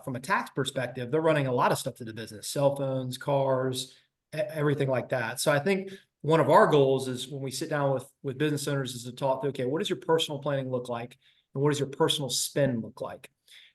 from a tax perspective, they're running a lot of stuff to the business, cell phones, cars, everything like that. So I think one of our goals is when we sit down with business owners is to talk, okay, what does your personal planning look like? And what does your personal spend look like?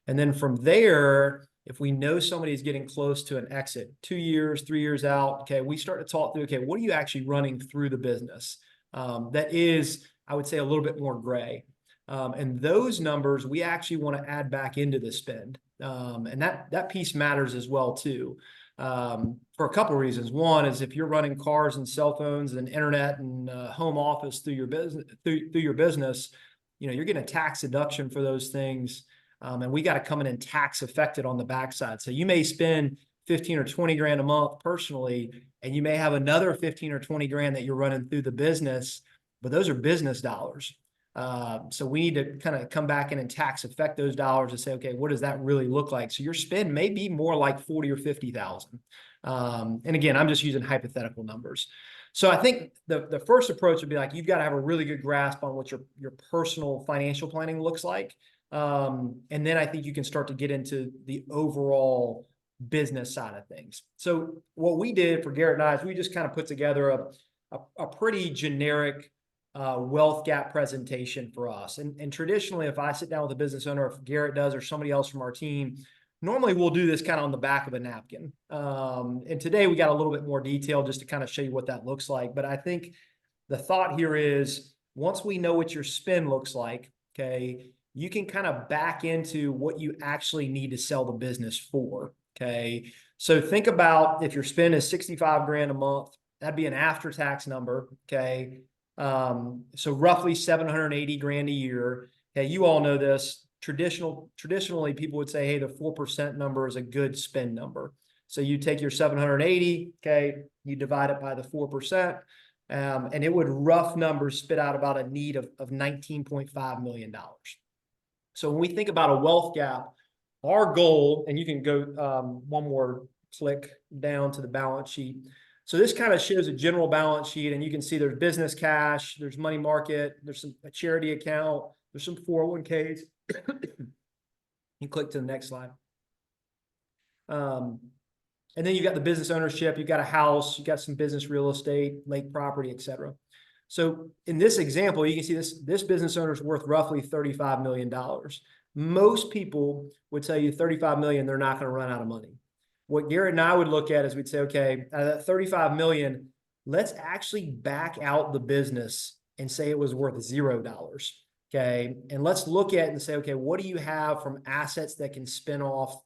And then from there, if we know somebody is getting close to an exit, 2 years, 3 years out, okay, we start to talk through, okay, what are you actually running through the business? That is, I would say, a little bit more gray. And those numbers we actually want to add back into the spend. And that piece matters as well too. For a couple of reasons. One is if you're running cars and cell phones and internet and home office through your business, through your business, you're getting a tax deduction for those things. And we got to come in and tax affected on the backside. So you may spend 15 or 20 grand a month personally, and you may have another 15 or 20 grand that you're running through the business, but those are business dollars. So we need to kind of come back in and tax affect those dollars and say, okay, what does that really look like? So your spend may be more like 40 or 50,000. And again, I'm just using hypothetical numbers. So I think the first approach would be like, you've got to have a really good grasp on what your personal financial planning looks like. And then I think you can start to get into the overall business side of things. So what we did for Garrett and I is we just kind of put together a pretty generic wealth gap presentation for us. And traditionally, if I sit down with a business owner, if Garrett does or somebody else from our team, normally we'll do this kind of on the back of a napkin. And today we got a little bit more detail just to kind of show you what that looks like. But I think the thought here is once we know what your spend looks like, okay, you can kind of back into what you actually need to sell the business for. Okay. So think about if your spend is 65 grand a month, that'd be an after-tax number. Okay. So roughly 780 grand a year. Okay. You all know this. Traditionally, people would say, hey, the 4% number is a good spend number. So you take your 780, okay, you divide it by the 4%, and it would rough numbers spit out about a need of $19.5 million. So when we think about a wealth gap, our goal, and you can go one more click down to the balance sheet. So this kind of shows a general balance sheet, and you can see there's business cash, there's money market, there's a charity account, there's some 401ks. You click to the next slide. And then you've got the business ownership, you've got a house, you've got some business real estate, lake property, etc. So in this example, you can see this business owner is worth roughly $35 million. Most people would tell you 35 million, they're not going to run out of money. What Garrett and I would look at is we'd say, okay, out of that 35 million, let's actually back out the business and say it was worth $0. Okay. And let's look at it and say, okay, what do you have from assets that can spin off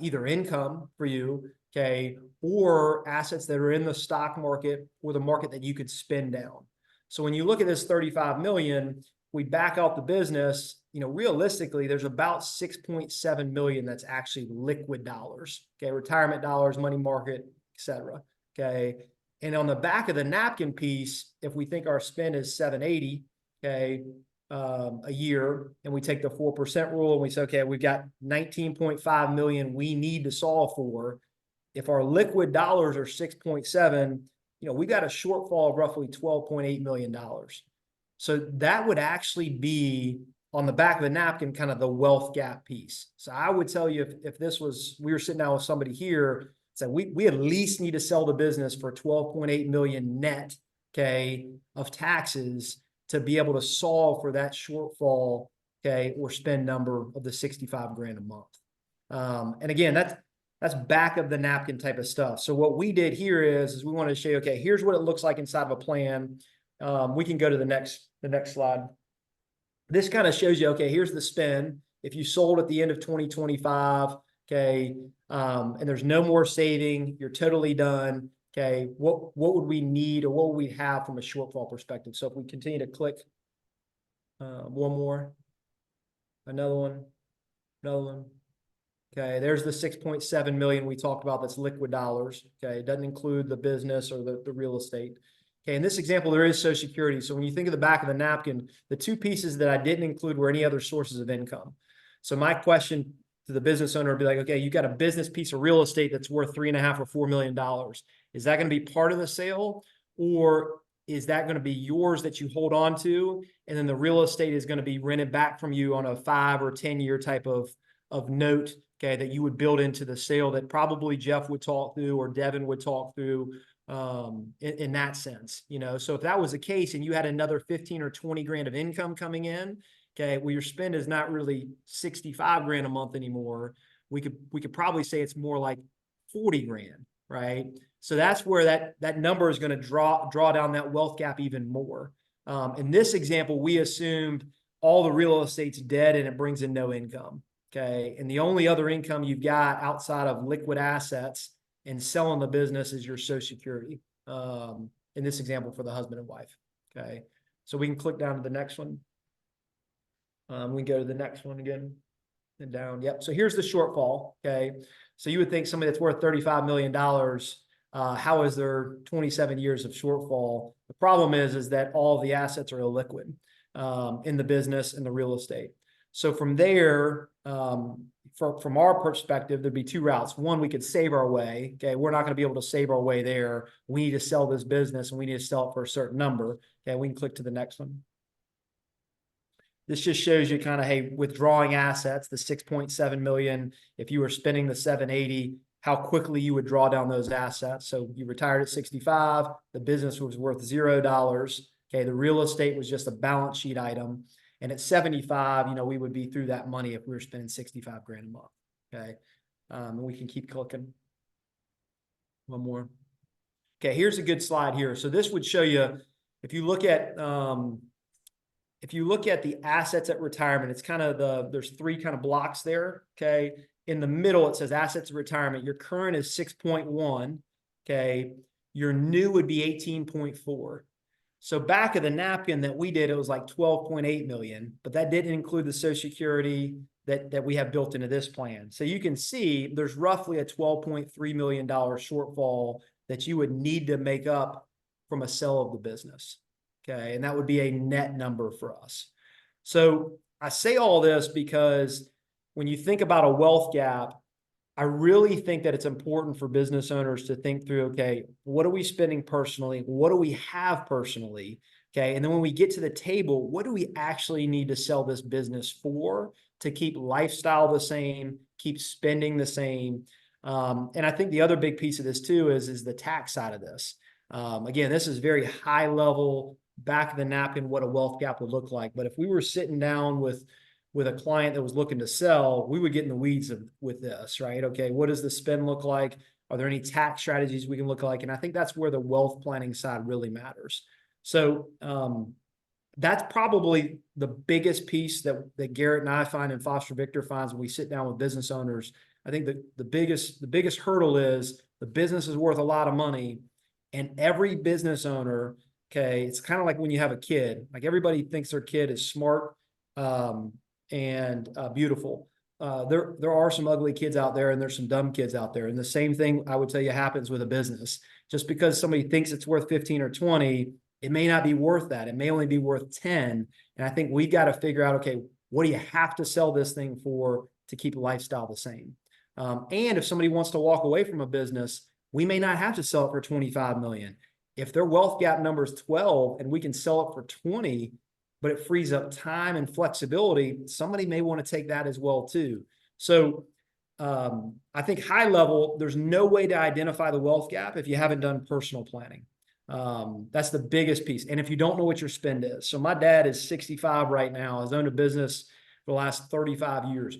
either income for you, okay, or assets that are in the stock market or the market that you could spin down. So when you look at this 35 million, we back out the business, realistically, there's about 6.7 million that's actually liquid dollars, okay, retirement dollars, money market, etc. Okay. And on the back of the napkin piece, if we think our spend is 780, okay, a year, and we take the 4% rule and we say, okay, we've got 19.5 million we need to solve for. If our liquid dollars are 6.7, we got a shortfall of roughly $12.8 million. So that would actually be on the back of the napkin, kind of the wealth gap piece. So I would tell you if this was, we were sitting down with somebody here, so we at least need to sell the business for 12.8 million net, okay, of taxes to be able to solve for that shortfall, okay, or spend number of the 65 grand a month. And again, that's back of the napkin type of stuff. So what we did here is we wanted to show you, okay, here's what it looks like inside of a plan. We can go to the next slide. This kind of shows you, okay, here's the spend. If you sold at the end of 2025, okay, and there's no more saving, you're totally done. Okay, what would we need or what would we have from a shortfall perspective? So if we continue to click one more, another one. Okay, there's the 6.7 million we talked about that's liquid dollars. Okay, it doesn't include the business or the real estate. Okay, in this example, there is Social Security. So when you think of the back of the napkin, the two pieces that I didn't include were any other sources of income. So my question to the business owner would be like, okay, you got a business piece of real estate that's worth $3.5 or $4 million. Is that going to be part of the sale, or is that going to be yours that you hold on to, and then the real estate is going to be rented back from you on a 5 or 10 year type of of note, okay, that you would build into the sale that probably Jeff would talk through or Devin would talk through in that sense, you know. So if that was the case and you had another 15 or 20 grand of income coming in, okay, well, your spend is not really 65 grand a month anymore. We could probably say it's more like 40 grand, right? So that's where that number is going to draw down that wealth gap even more. In this example, we assumed all the real estate's dead and it brings in no income. Okay. And the only other income you've got outside of liquid assets and selling the business is your Social Security. In this example for the husband and wife. Okay. So we can click down to the next one. We can go to the next one again and down. Yep. So here's the shortfall. Okay. So you would think somebody that's worth $35 million, how is there 27 years of shortfall? The problem is that all the assets are illiquid in the business and the real estate. So from there, from our perspective, there'd be two routes. One, we could save our way. Okay, we're not going to be able to save our way there. We need to sell this business and we need to sell it for a certain number. Okay, we can click to the next one. This just shows you kind of, hey, withdrawing assets, the 6.7 million. If you were spending the 780, how quickly you would draw down those assets. So you retired at 65, the business was worth $0. Okay, the real estate was just a balance sheet item. And at 75, you know, we would be through that money if we were spending 65 grand a month. Okay. And we can keep clicking. One more. Okay, here's a good slide here. So this would show you, if you look at the assets at retirement, it's kind of there's three kind of blocks there. Okay. In the middle, it says assets at retirement. Your current is 6.1. Okay. Your new would be 18.4. So back of the napkin that we did, it was like 12.8 million, but that didn't include the Social Security that we have built into this plan. So you can see there's roughly a $12.3 million shortfall that you would need to make up from a sale of the business. Okay. And that would be a net number for us. So I say all this because when you think about a wealth gap, I really think that it's important for business owners to think through, okay, what are we spending personally? What do we have personally? Okay. And then when we get to the table, what do we actually need to sell this business for to keep lifestyle the same, keep spending the same? And I think the other big piece of this too is the tax side of this. Again, this is very high level, back of the napkin, what a wealth gap would look like. But if we were sitting down with a client that was looking to sell, we would get in the weeds with this, right? Okay, what does the spend look like? Are there any tax strategies we can look like? And I think that's where the wealth planning side really matters. So that's probably the biggest piece that Garrett and I find and Foster Victor finds when we sit down with business owners. I think the biggest hurdle is the business is worth a lot of money, and every business owner, okay, it's kind of like when you have a kid. Like everybody thinks their kid is smart and beautiful. There are some ugly kids out there and there's some dumb kids out there. And the same thing I would tell you happens with a business. Just because somebody thinks it's worth 15 or 20, it may not be worth that. It may only be worth 10. And I think we got to figure out, okay, what do you have to sell this thing for to keep lifestyle the same? And if somebody wants to walk away from a business, we may not have to sell it for 25 million. If their wealth gap number is 12 and we can sell it for 20, but it frees up time and flexibility, somebody may want to take that as well too. So I think high level, there's no way to identify the wealth gap if you haven't done personal planning. That's the biggest piece. And if you don't know what your spend is. So my dad is 65 right now, has owned a business for the last 35 years.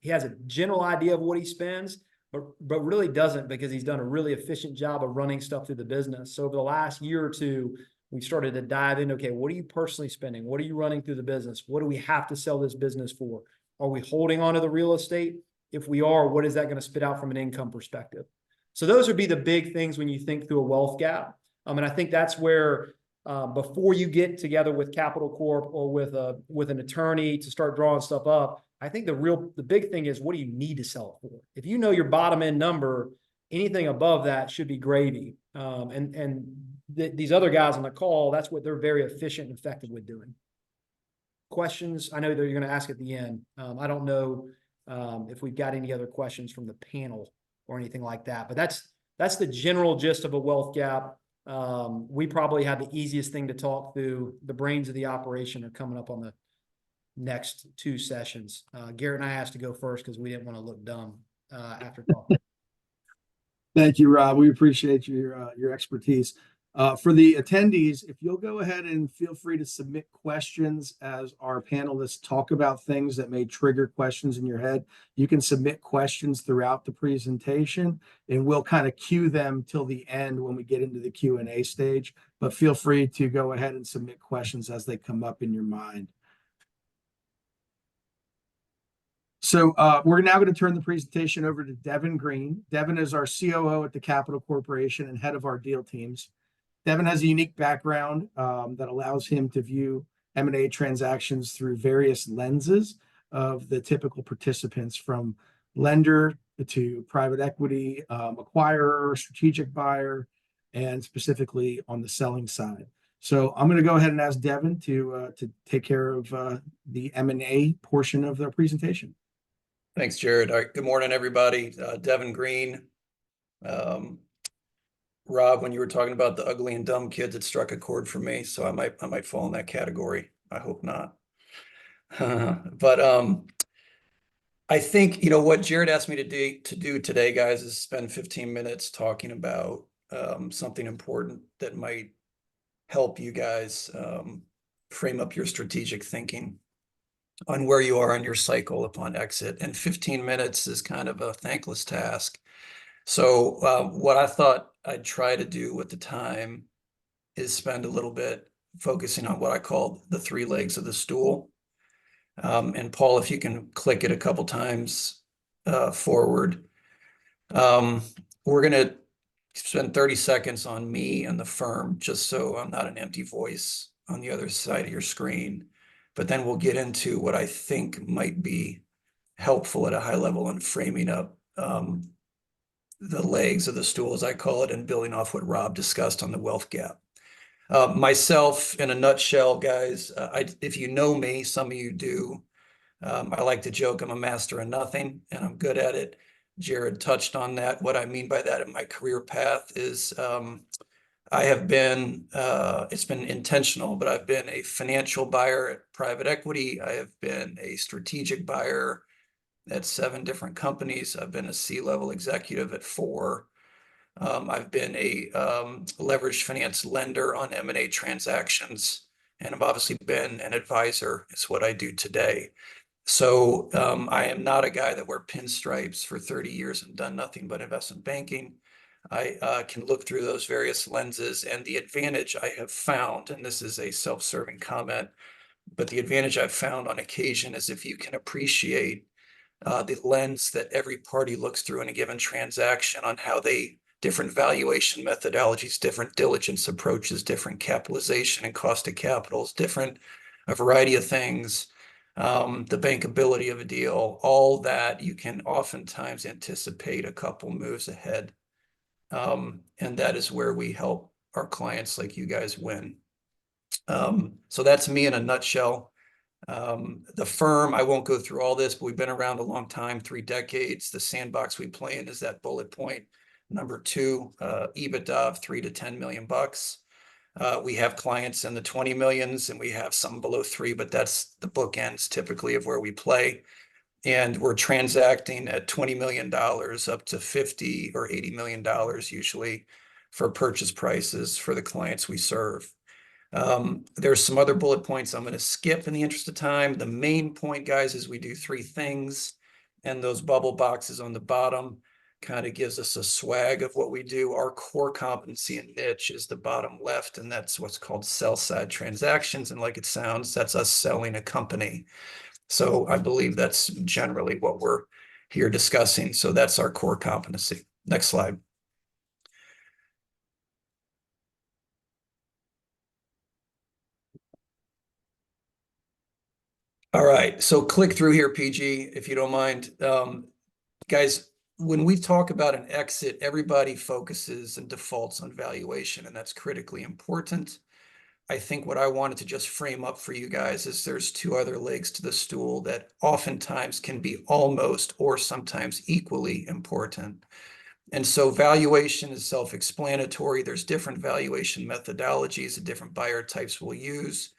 He has a general idea of what he spends, but really doesn't, because he's done a really efficient job of running stuff through the business. So over the last year or two, we started to dive in. Okay, what are you personally spending? What are you running through the business? What do we have to sell this business for? Are we holding on to the real estate? If we are, what is that going to spit out from an income perspective? So those would be the big things when you think through a wealth gap. And I think that's where before you get together with Capital Corp or with an attorney to start drawing stuff up, I think the big thing is, what do you need to sell it for? If you know your bottom end number, anything above that should be gravy. These other guys on the call, that's what they're very efficient and effective with doing. Questions? I know that you're going to ask at the end. I don't know if we've got any other questions from the panel or anything like that, but that's the general gist of a wealth gap. We probably have the easiest thing to talk through. The brains of the operation are coming up on next two sessions. Garrett and I asked to go first because we didn't want to look dumb after talking. Thank you, Rob. We appreciate your expertise. For the attendees, if you'll go ahead and feel free to submit questions as our panelists talk about things that may trigger questions in your head. You can submit questions throughout the presentation, and we'll kind of cue them till the end when we get into the Q&A stage. But feel free to go ahead and submit questions as they come up in your mind. So we're now going to turn the presentation over to Devin Green. Devin is our COO at the Capital Corporation and head of our deal teams. Devin has a unique background that allows him to view M&A transactions through various lenses of the typical participants, from lender to private equity, acquirer, strategic buyer, and specifically on the selling side. So I'm going to go ahead and ask Devin to take care of the M&A portion of the presentation. Thanks, Jared. All right, good morning, everybody. Devin Green. Rob, when you were talking about the ugly and dumb kids, it struck a chord for me, so I might fall in that category. I hope not. But I think, you know, what Jared asked me to do today, guys, is spend 15 minutes talking about something important that might help you guys frame up your strategic thinking on where you are in your cycle upon exit. And 15 minutes is kind of a thankless task. So what I thought I'd try to do with the time is spend a little bit focusing on what I call the three legs of the stool. And Paul, if you can click it a couple times forward. We're going to spend 30 seconds on me and the firm, just so I'm not an empty voice on the other side of your screen. But then we'll get into what I think might be helpful at a high level in framing up the legs of the stool, as I call it, and building off what Rob discussed on the wealth gap. Myself, in a nutshell, guys, if you know me, some of you do, I like to joke I'm a master of nothing, and I'm good at it. Jared touched on that. What I mean by that in my career path is I have been, it's been intentional, but I've been a financial buyer at private equity. I have been a strategic buyer at 7 different companies. I've been a C-level executive at 4. I've been a leveraged finance lender on M&A transactions, and I've obviously been an advisor. It's what I do today. So I am not a guy that wear pinstripes for 30 years and done nothing but investment banking. I can look through those various lenses, and the advantage I have found, and this is a self-serving comment, but the advantage I've found on occasion is if you can appreciate the lens that every party looks through in a given transaction on how they, different valuation methodologies, different diligence approaches, different capitalization and cost of capitals, different, a variety of things, the bankability of a deal, all that you can oftentimes anticipate a couple moves ahead. And that is where we help our clients like you guys win. So that's me in a nutshell. The firm, I won't go through all this, but we've been around a long time, 3 decades. The sandbox we play in is that bullet point. Number 2, EBITDA of 3 to 10 million bucks. We have clients in the 20 millions, and we have some below 3, but that's the bookends typically of where we play. And we're transacting at $20 million up to $50 or $80 million usually for purchase prices for the clients we serve. There's some other bullet points I'm going to skip in the interest of time. The main point, guys, is we do 3 things, and those bubble boxes on the bottom kind of gives us a swag of what we do. Our core competency and niche is the bottom left, and that's what's called sell-side transactions. And like it sounds, that's us selling a company. So I believe that's generally what we're here discussing. So that's our core competency. Next slide. All right, so click through here, PG, if you don't mind. Guys, when we talk about an exit, everybody focuses and defaults on valuation, and that's critically important. I think what I wanted to just frame up for you guys is there's 2 other legs to the stool that oftentimes can be almost or sometimes equally important. And so valuation is self-explanatory. There's different valuation methodologies that different buyer types will use.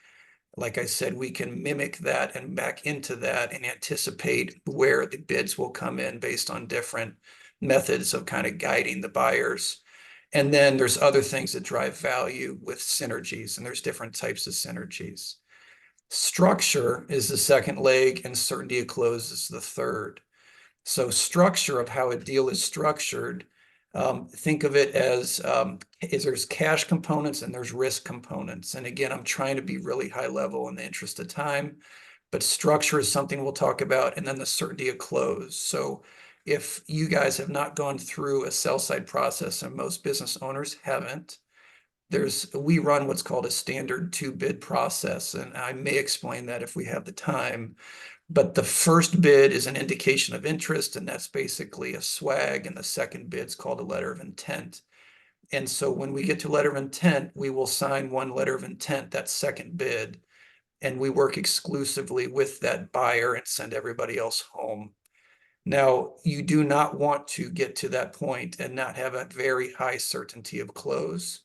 Like I said, we can mimic that and back into that and anticipate where the bids will come in based on different methods of kind of guiding the buyers. And then there's other things that drive value with synergies, and there's different types of synergies. Structure is the second leg, and certainty of close is the third. So structure of how a deal is structured, think of it as there's cash components and there's risk components. And again, I'm trying to be really high level in the interest of time, but structure is something we'll talk about, and then the certainty of close. So if you guys have not gone through a sell side process, and most business owners haven't, we run what's called a standard 2-bid process, and I may explain that if we have the time. But the first bid is an indication of interest, and that's basically a swag, and the second bid's called a letter of intent. And so when we get to letter of intent, we will sign one letter of intent, that second bid, and we work exclusively with that buyer and send everybody else home. Now, you do not want to get to that point and not have a very high certainty of close,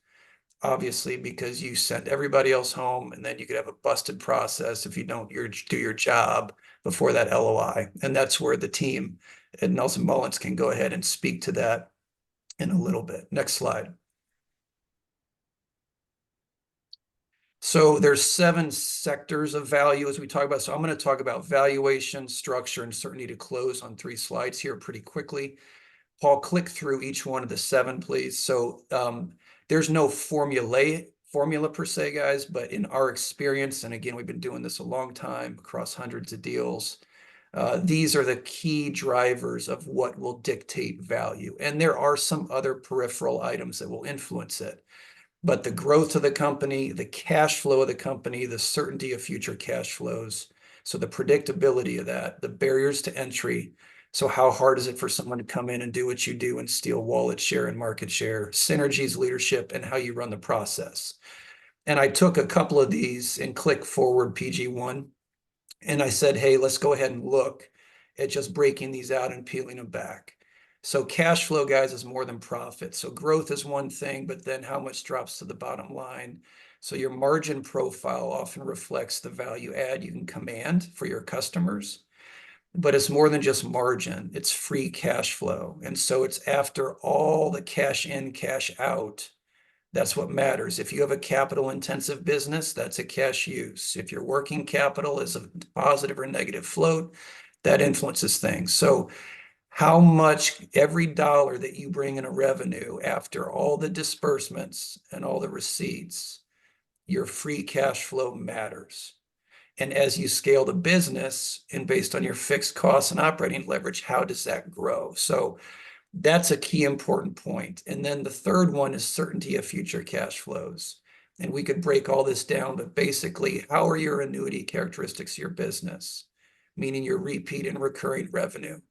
obviously, because you send everybody else home, and then you could have a busted process if you don't do your job before that LOI. And that's where the team at Nelson Mullins can go ahead and speak to that in a little bit. Next slide. So there's 7 sectors of value as we talk about. So I'm going to talk about valuation, structure, and certainty to close on 3 slides here pretty quickly. Paul, click through each one of the 7, please. So there's no formula per se, guys, but in our experience, and again, we've been doing this a long time across hundreds of deals, these are the key drivers of what will dictate value. And there are some other peripheral items that will influence it. But the growth of the company, the cash flow of the company, the certainty of future cash flows, so the predictability of that, the barriers to entry. So how hard is it for someone to come in and do what you do and steal wallet share and market share, synergies, leadership, and how you run the process. And I took a couple of these and click forward PG1. And I said, hey, let's go ahead and look at just breaking these out and peeling them back. So cash flow, guys, is more than profit. So growth is one thing, but then how much drops to the bottom line? So your margin profile often reflects the value add you can command for your customers. But it's more than just margin, it's free cash flow. And so it's after all the cash in, cash out. That's what matters. If you have a capital intensive business, that's a cash use. If your working capital is a positive or negative float, that influences things. So how much every dollar that you bring in a revenue after all the disbursements and all the receipts, your free cash flow matters. And as you scale the business and based on your fixed costs and operating leverage, how does that grow? So that's a key important point. And then the third one is certainty of future cash flows. And we could break all this down, but basically, how are your annuity characteristics of your business? Meaning your repeat and recurring revenue.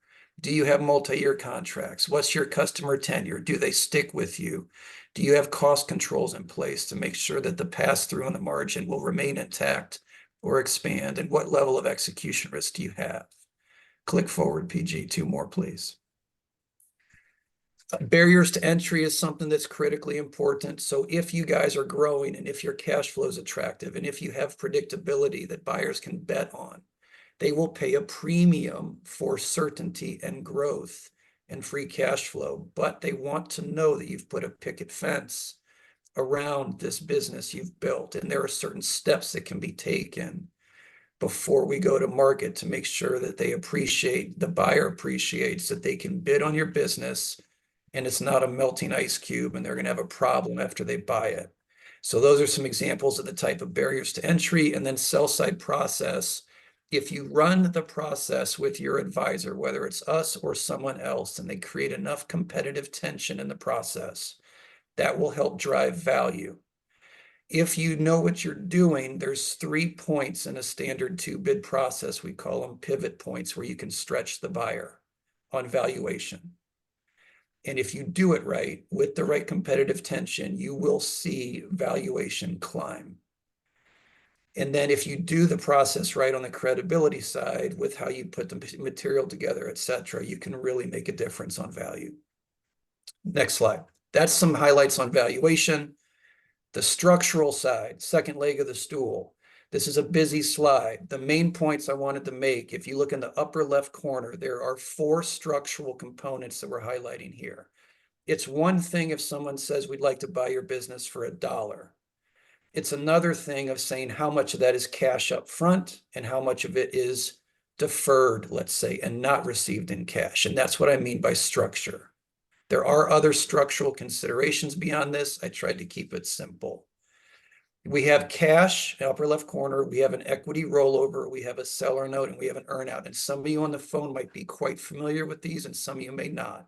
Do you have multi-year contracts? What's your customer tenure? Do they stick with you? Do you have cost controls in place to make sure that the pass-through on the margin will remain intact or expand? And what level of execution risk do you have? Click forward, PG, 2 more, please. Barriers to entry is something that's critically important. So if you guys are growing and if your cash flow is attractive and if you have predictability that buyers can bet on, they will pay a premium for certainty and growth and free cash flow, but they want to know that you've put a picket fence around this business you've built. And there are certain steps that can be taken before we go to market to make sure that the buyer appreciates that they can bid on your business and it's not a melting ice cube and they're going to have a problem after they buy it. So those are some examples of the type of barriers to entry. And then sell side process. If you run the process with your advisor, whether it's us or someone else, and they create enough competitive tension in the process, that will help drive value. If you know what you're doing, there's 3 points in a standard 2-bid process. We call them pivot points where you can stretch the buyer on valuation. And if you do it right, with the right competitive tension, you will see valuation climb. And then if you do the process right on the credibility side with how you put the material together, et cetera, you can really make a difference on value. Next slide. That's some highlights on valuation. The structural side, second leg of the stool. This is a busy slide. The main points I wanted to make, if you look in the upper left corner, there are 4 structural components that we're highlighting here. It's one thing if someone says, we'd like to buy your business for $1. It's another thing of saying how much of that is cash up front and how much of it is deferred, let's say, and not received in cash. And that's what I mean by structure. There are other structural considerations beyond this. I tried to keep it simple. We have cash, upper left corner. We have an equity rollover. We have a seller note, and we have an earnout. And some of you on the phone might be quite familiar with these, and some of you may not.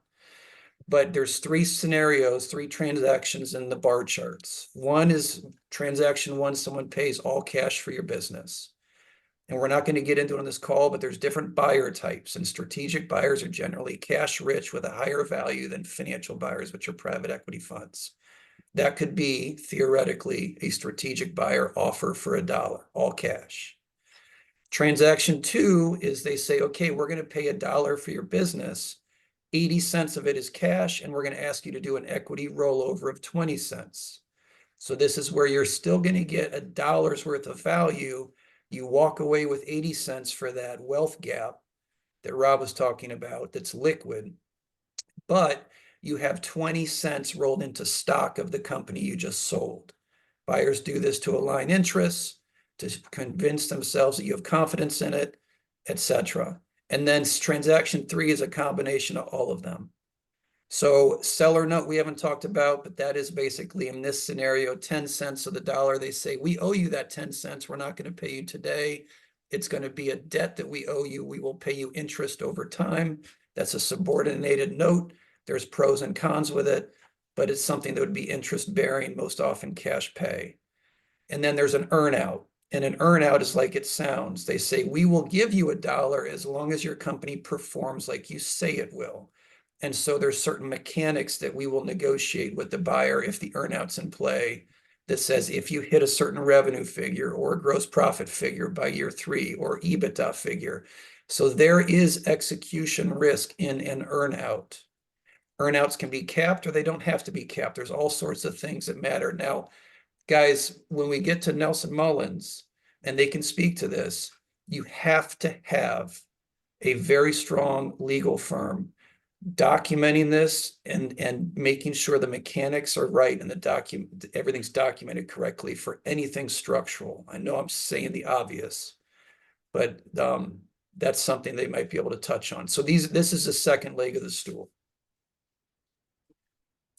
But there's 3 scenarios, 3 transactions in the bar charts. One is transaction 1, someone pays all cash for your business. And we're not going to get into it on this call, but there's different buyer types, and strategic buyers are generally cash rich with a higher value than financial buyers, which are private equity funds. That could be theoretically a strategic buyer offer for $1, all cash. Transaction 2 is they say, okay, we're going to pay $1 for your business. 80 cents of it is cash, and we're going to ask you to do an equity rollover of 20 cents. So this is where you're still going to get $1 worth of value. You walk away with 80 cents for that wealth gap that Rob was talking about that's liquid, but you have 20 cents rolled into stock of the company you just sold. Buyers do this to align interests, to convince themselves that you have confidence in it, etc. And then transaction 3 is a combination of all of them. So seller note we haven't talked about, but that is basically in this scenario, 10 cents of the dollar. They say, we owe you that 10 cents. We're not going to pay you today. It's going to be a debt that we owe you. We will pay you interest over time. That's a subordinated note. There's pros and cons with it, but it's something that would be interest bearing, most often cash pay. And then there's an earnout. And an earnout is like it sounds. They say, we will give you $1 as long as your company performs like you say it will. And so there's certain mechanics that we will negotiate with the buyer if the earnout's in play that says if you hit a certain revenue figure or a gross profit figure by year 3 or EBITDA figure. So there is execution risk in an earnout. Earnouts can be capped or they don't have to be capped. There's all sorts of things that matter. Now, guys, when we get to Nelson Mullins, and they can speak to this, you have to have a very strong legal firm documenting this and making sure the mechanics are right and everything's documented correctly for anything structural. I know I'm saying the obvious, but that's something they might be able to touch on. So this is the second leg of the stool.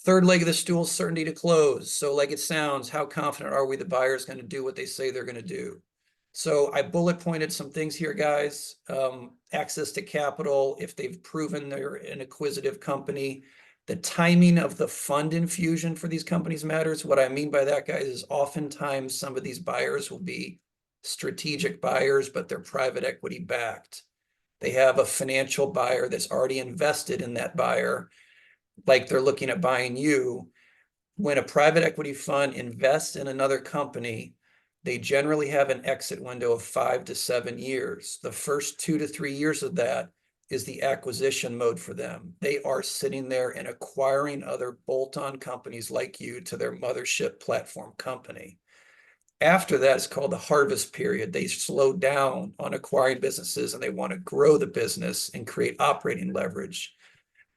Third leg of the stool, certainty to close. So like it sounds, how confident are we the buyer is going to do what they say they're going to do? So I bullet pointed some things here, guys. Access to capital, if they've proven they're an acquisitive company. The timing of the fund infusion for these companies matters. What I mean by that, guys, is oftentimes some of these buyers will be strategic buyers, but they're private equity backed. They have a financial buyer that's already invested in that buyer, like they're looking at buying you. When a private equity fund invests in another company, they generally have an exit window of 5 to 7 years. The first 2 to 3 years of that is the acquisition mode for them. They are sitting there and acquiring other bolt-on companies like you to their mothership platform company. After that, it's called the harvest period. They slow down on acquiring businesses and they want to grow the business and create operating leverage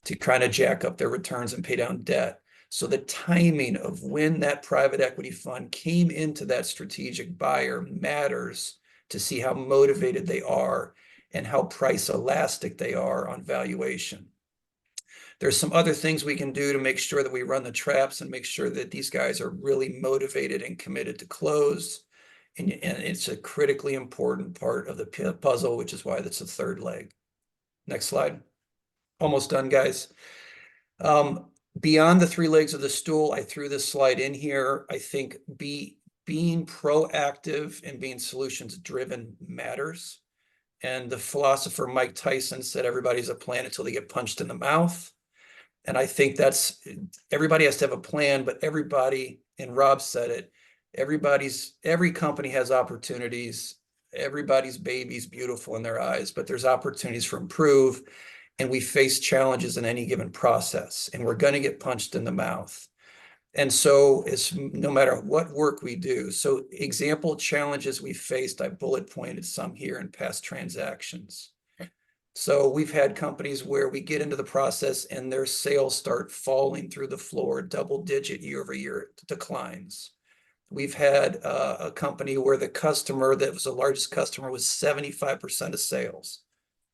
to kind of jack up their returns and pay down debt. So the timing of when that private equity fund came into that strategic buyer matters to see how motivated they are and how price elastic they are on valuation. There's some other things we can do to make sure that we run the traps and make sure that these guys are really motivated and committed to close. And it's a critically important part of the puzzle, which is why that's the third leg. Next slide. Almost done, guys. Beyond the 3 legs of the stool, I threw this slide in here. I think being proactive and being solutions driven matters. And the philosopher Mike Tyson said everybody's a plan until they get punched in the mouth. And I think everybody has to have a plan, but everybody, and Rob said it, every company has opportunities. Everybody's baby's beautiful in their eyes, but there's opportunities for improve. And we face challenges in any given process, and we're going to get punched in the mouth. And so it's no matter what work we do. So example challenges we faced, I bullet pointed some here in past transactions. So we've had companies where we get into the process and their sales start falling through the floor, double-digit year-over-year declines. We've had a company where the customer that was the largest customer was 75% of sales.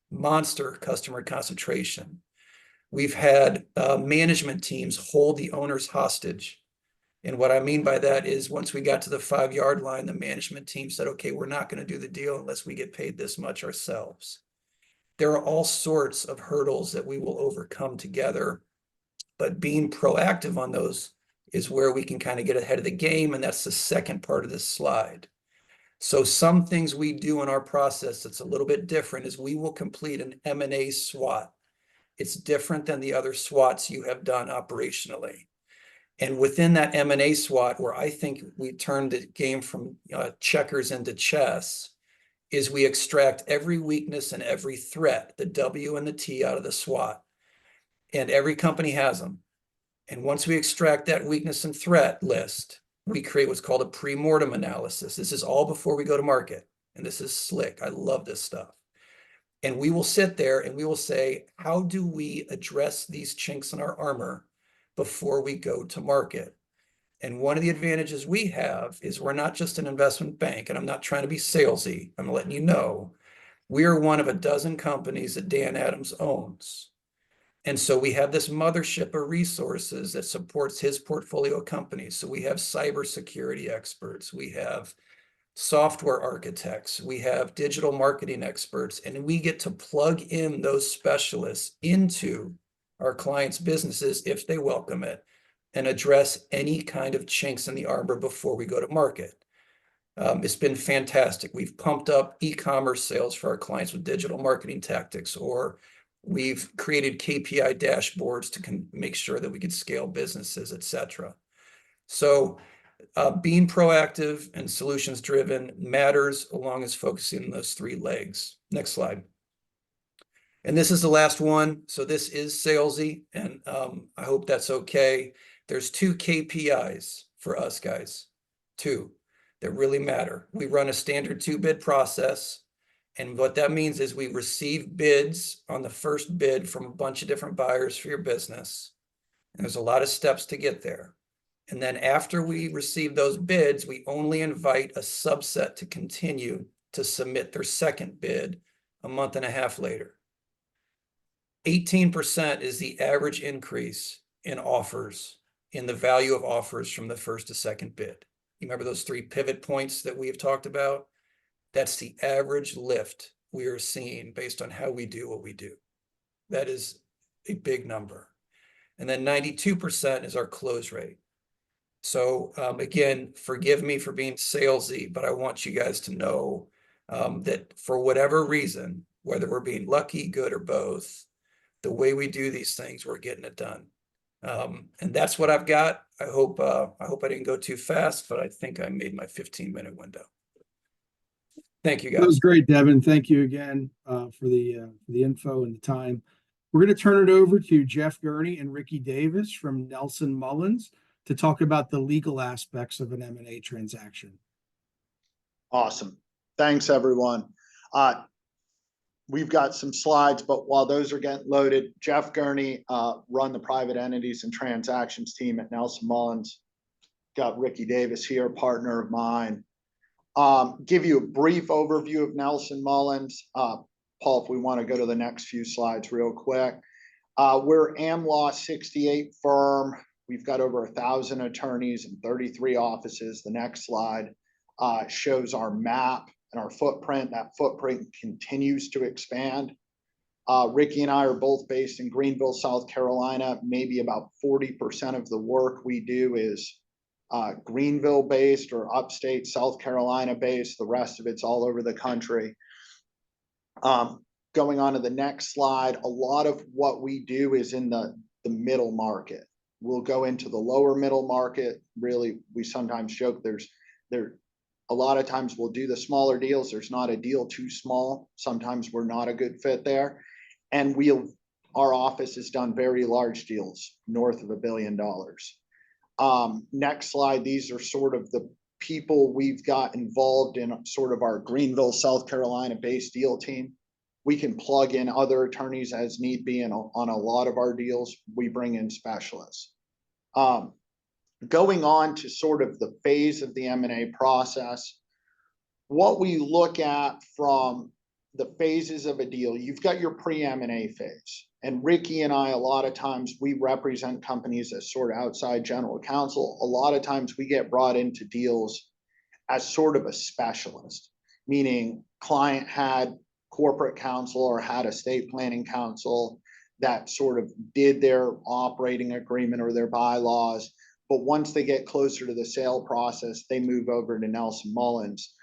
Monster customer concentration. We've had management teams hold the owners hostage. And what I mean by that is once we got to the 5-yard line, the management team said, okay, we're not going to do the deal unless we get paid this much ourselves. There are all sorts of hurdles that we will overcome together, but being proactive on those is where we can kind of get ahead of the game. And that's the second part of this slide. So some things we do in our process that's a little bit different is we will complete an M&A SWOT. It's different than the other SWOTs you have done operationally. And within that M&A SWOT, where I think we turned the game from checkers into chess, is we extract every weakness and every threat, the W and the T out of the SWOT. And every company has them. And once we extract that weakness and threat list, we create what's called a pre-mortem analysis. This is all before we go to market. And this is slick. I love this stuff. And we will sit there and we will say, how do we address these chinks in our armor before we go to market? And one of the advantages we have is we're not just an investment bank, and I'm not trying to be salesy. I'm letting you know, we are one of a dozen companies that Dan Adams owns. And so we have this mothership of resources that supports his portfolio companies. So we have cybersecurity experts, we have software architects, we have digital marketing experts, and we get to plug in those specialists into our clients' businesses if they welcome it, and address any kind of chinks in the armor before we go to market. It's been fantastic. We've pumped up e-commerce sales for our clients with digital marketing tactics, or we've created KPI dashboards to make sure that we can scale businesses, et cetera. So being proactive and solutions driven matters along as focusing on those 3 legs. Next slide. And this is the last one. So this is salesy, and I hope that's okay. There's 2 KPIs for us guys, 2 that really matter. We run a standard 2-bid process. And what that means is we receive bids on the first bid from a bunch of different buyers for your business. And there's a lot of steps to get there. And then after we receive those bids, we only invite a subset to continue to submit their second bid a month and a half later. 18% is the average increase in offers, in the value of offers from the first to second bid. You remember those 3 pivot points that we have talked about? That's the average lift we are seeing based on how we do what we do. That is a big number. And then 92% is our close rate. So again, forgive me for being salesy, but I want you guys to know that for whatever reason, whether we're being lucky, good, or both, the way we do these things, we're getting it done. And that's what I've got. I hope I didn't go too fast, but I think I made my 15-minute window. Thank you, guys. That was great, Devin. Thank you again for the info and the time. We're going to turn it over to Jeff Gurney and Ricky Davis from Nelson Mullins to talk about the legal aspects of an M&A transaction. Awesome. Thanks, everyone. We've got some slides, but while those are getting loaded, Jeff Gurney run the private entities and transactions team at Nelson Mullins. Got Ricky Davis here, partner of mine. Give you a brief overview of Nelson Mullins. Paul, if we want to go to the next few slides real quick. We're AmLaw 68 firm. We've got over 1,000 attorneys and 33 offices. The next slide shows our map and our footprint. That footprint continues to expand. Ricky and I are both based in Greenville, South Carolina. Maybe about 40% of the work we do is Greenville based or upstate South Carolina based. The rest of it's all over the country. Going on to the next slide, a lot of what we do is in the middle market. We'll go into the lower middle market. Really, we sometimes joke a lot of times we'll do the smaller deals. There's not a deal too small. Sometimes we're not a good fit there. And our office has done very large deals, north of $1 billion. Next slide, these are sort of the people we've got involved in sort of our Greenville, South Carolina based deal team. We can plug in other attorneys as need be, and on a lot of our deals, we bring in specialists. Going on to sort of the phase of the M&A process, what we look at from the phases of a deal, you've got your pre-M&A phase. And Ricky and I, a lot of times we represent companies as sort of outside general counsel. A lot of times we get brought into deals as sort of a specialist, meaning client had corporate counsel or had estate planning counsel that sort of did their operating agreement or their bylaws. But once they get closer to the sale process, they move over to Nelson Mullins.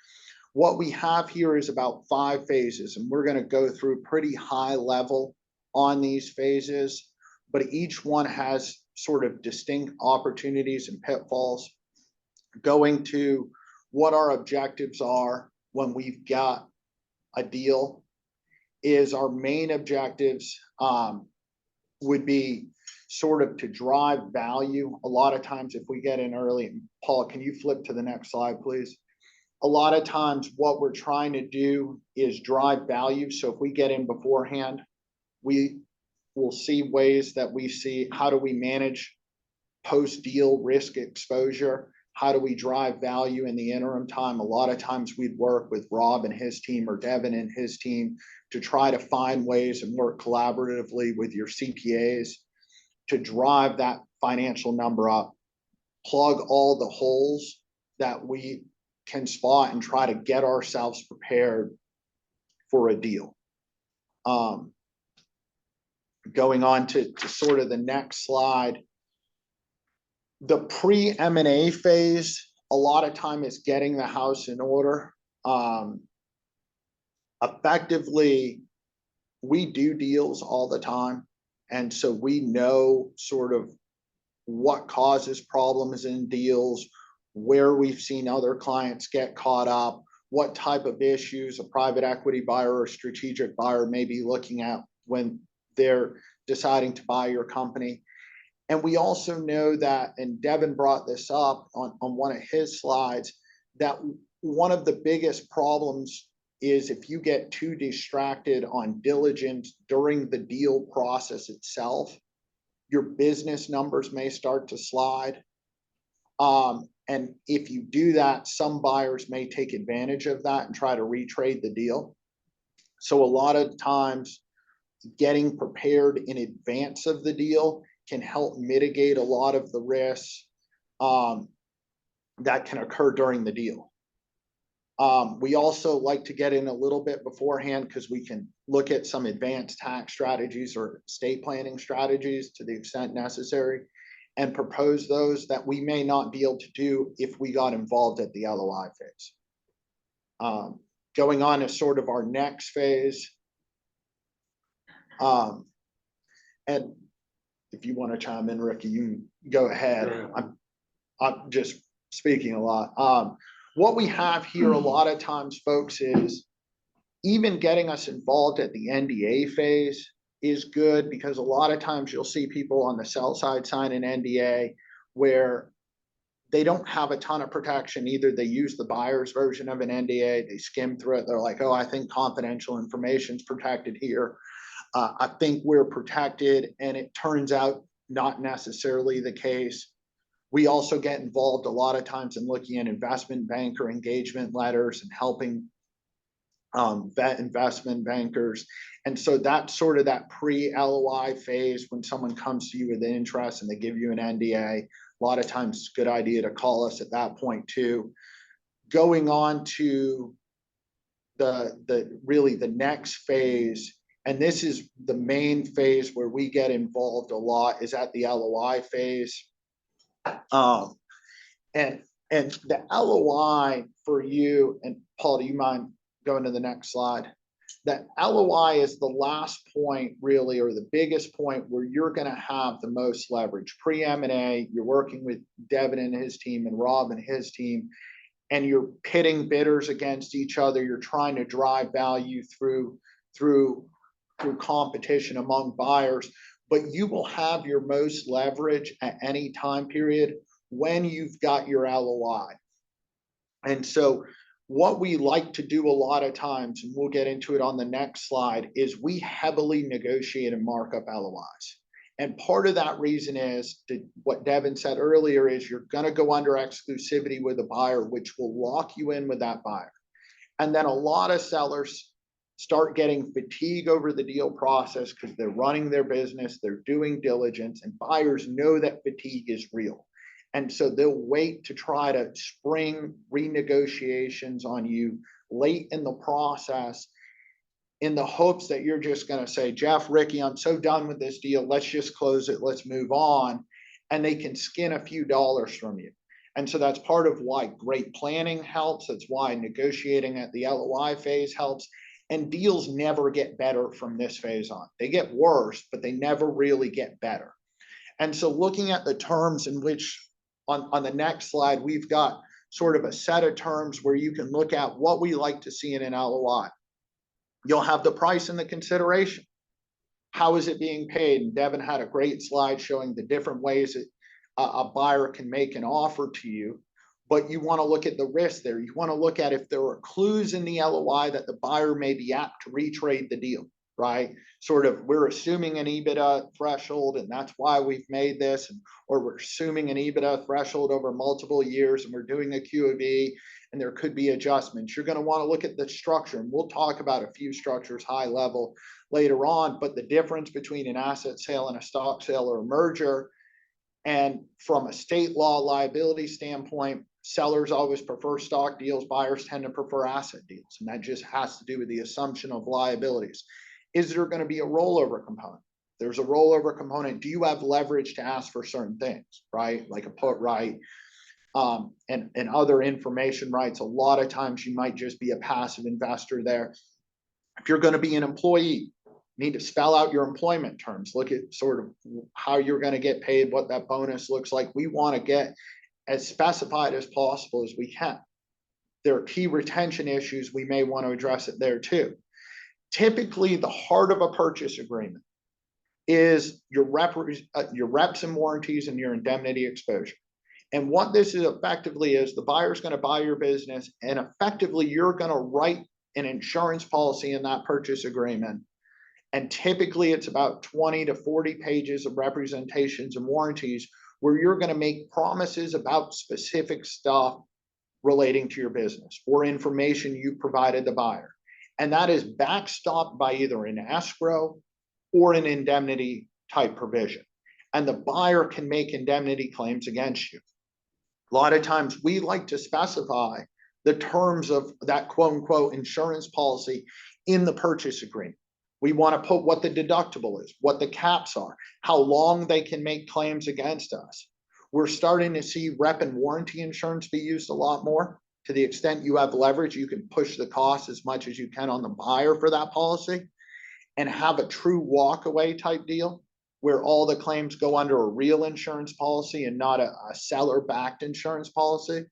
What we have here is about 5 phases, and we're going to go through pretty high level on these phases, but each one has sort of distinct opportunities and pitfalls. Going to what our objectives are when we've got a deal is our main objectives would be sort of to drive value. A lot of times if we get in early, Paul, can you flip to the next slide, please? A lot of times what we're trying to do is drive value. So if we get in beforehand, we will see ways that we see how do we manage post-deal risk exposure? How do we drive value in the interim time? A lot of times we'd work with Rob and his team or Devin and his team to try to find ways and work collaboratively with your CPAs to drive that financial number up, plug all the holes that we can spot and try to get ourselves prepared for a deal. Going on to sort of the next slide, the pre-M&A phase, a lot of time is getting the house in order. Effectively, we do deals all the time. And so we know sort of what causes problems in deals, where we've seen other clients get caught up, what type of issues a private equity buyer or strategic buyer may be looking at when they're deciding to buy your company. And we also know that, and Devin brought this up on one of his slides, that one of the biggest problems is if you get too distracted on diligence during the deal process itself, your business numbers may start to slide. And if you do that, some buyers may take advantage of that and try to retrade the deal. So a lot of times getting prepared in advance of the deal can help mitigate a lot of the risks that can occur during the deal. We also like to get in a little bit beforehand because we can look at some advanced tax strategies or estate planning strategies to the extent necessary and propose those that we may not be able to do if we got involved at the LOI phase. Going on to sort of our next phase. And if you want to chime in, Ricky, you can go ahead. Sure. I'm just speaking a lot. What we have here a lot of times, folks, is even getting us involved at the NDA phase is good because a lot of times you'll see people on the sell side sign an NDA where they don't have a ton of protection. Either they use the buyer's version of an NDA, they skim through it, they're like, oh, I think confidential information is protected here. I think we're protected, and it turns out not necessarily the case. We also get involved a lot of times in looking at investment banker engagement letters and helping vet investment bankers. And so that's sort of that pre-LOI phase when someone comes to you with an interest and they give you an NDA. A lot of times it's a good idea to call us at that point too. Going on to really the next phase, and this is the main phase where we get involved a lot, is at the LOI phase. And the LOI for you, and Paul, do you mind going to the next slide? That LOI is the last point really, or the biggest point where you're going to have the most leverage. Pre-M&A, you're working with Devin and his team and Rob and his team, and you're pitting bidders against each other. You're trying to drive value through competition among buyers, but you will have your most leverage at any time period when you've got your LOI. And so what we like to do a lot of times, and we'll get into it on the next slide, is we heavily negotiate and mark up LOIs. And part of that reason is what Devin said earlier is you're going to go under exclusivity with a buyer, which will lock you in with that buyer. And then a lot of sellers start getting fatigue over the deal process because they're running their business, they're doing diligence, and buyers know that fatigue is real. And so they'll wait to try to spring renegotiations on you late in the process in the hopes that you're just going to say, Jeff, Ricky, I'm so done with this deal. Let's just close it. Let's move on. And they can skin a few dollars from you. And so that's part of why great planning helps. That's why negotiating at the LOI phase helps. And deals never get better from this phase on. They get worse, but they never really get better. And so looking at the terms in which on the next slide, we've got sort of a set of terms where you can look at what we like to see in an LOI. You'll have the price and the consideration. How is it being paid? And Devin had a great slide showing the different ways that a buyer can make an offer to you. But you want to look at the risk there. You want to look at if there are clues in the LOI that the buyer may be apt to retrade the deal, right? Sort of, we're assuming an EBITDA threshold, and that's why we've made this, or we're assuming an EBITDA threshold over multiple years, and we're doing a QOB, and there could be adjustments. You're going to want to look at the structure, and we'll talk about a few structures high level later on, but the difference between an asset sale and a stock sale or a merger, and from a state law liability standpoint, sellers always prefer stock deals, buyers tend to prefer asset deals, and that just has to do with the assumption of liabilities. Is there going to be a rollover component? There's a rollover component. Do you have leverage to ask for certain things, right? Like a put right, and other information rights. A lot of times you might just be a passive investor there. If you're going to be an employee, you need to spell out your employment terms. Look at sort of how you're going to get paid, what that bonus looks like. We want to get as specified as possible as we can. There are key retention issues. We may want to address it there too. Typically, the heart of a purchase agreement is your reps and warranties and your indemnity exposure. And what this is effectively is the buyer's going to buy your business, and effectively you're going to write an insurance policy in that purchase agreement. And typically it's about 20 to 40 pages of representations and warranties where you're going to make promises about specific stuff relating to your business or information you provided the buyer. And that is backstopped by either an escrow or an indemnity type provision. And the buyer can make indemnity claims against you. A lot of times we like to specify the terms of that quote unquote insurance policy in the purchase agreement. We want to put what the deductible is, what the caps are, how long they can make claims against us. We're starting to see rep and warranty insurance be used a lot more. To the extent you have leverage, you can push the cost as much as you can on the buyer for that policy and have a true walkaway type deal where all the claims go under a real insurance policy and not a seller-backed insurance policy.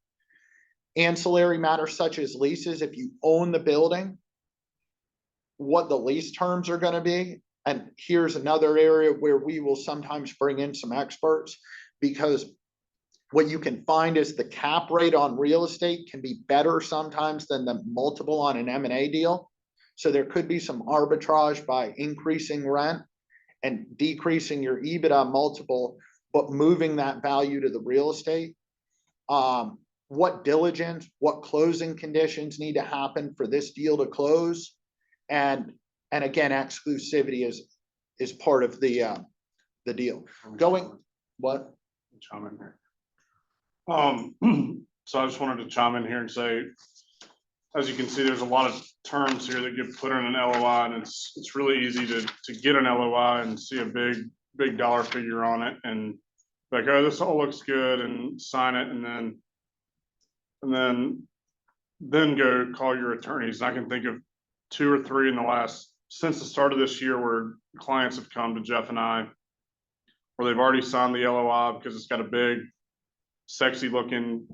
Ancillary matters such as leases, if you own the building, what the lease terms are going to be. And here's another area where we will sometimes bring in some experts, because what you can find is the cap rate on real estate can be better sometimes than the multiple on an M&A deal. So there could be some arbitrage by increasing rent and decreasing your EBITDA multiple, but moving that value to the real estate. What diligence, what closing conditions need to happen for this deal to close? And again, exclusivity is part of the deal. Going, what? Chime in here. So I just wanted to chime in here and say, as you can see, there's a lot of terms here that get put in an LOI, and it's really easy to get an LOI and see a big dollar figure on it and like, oh, this all looks good, and sign it, and then go call your attorneys. And I can think of 2 or 3 since the start of this year where clients have come to Jeff and I, where they've already signed the LOI because it's got a big, sexy looking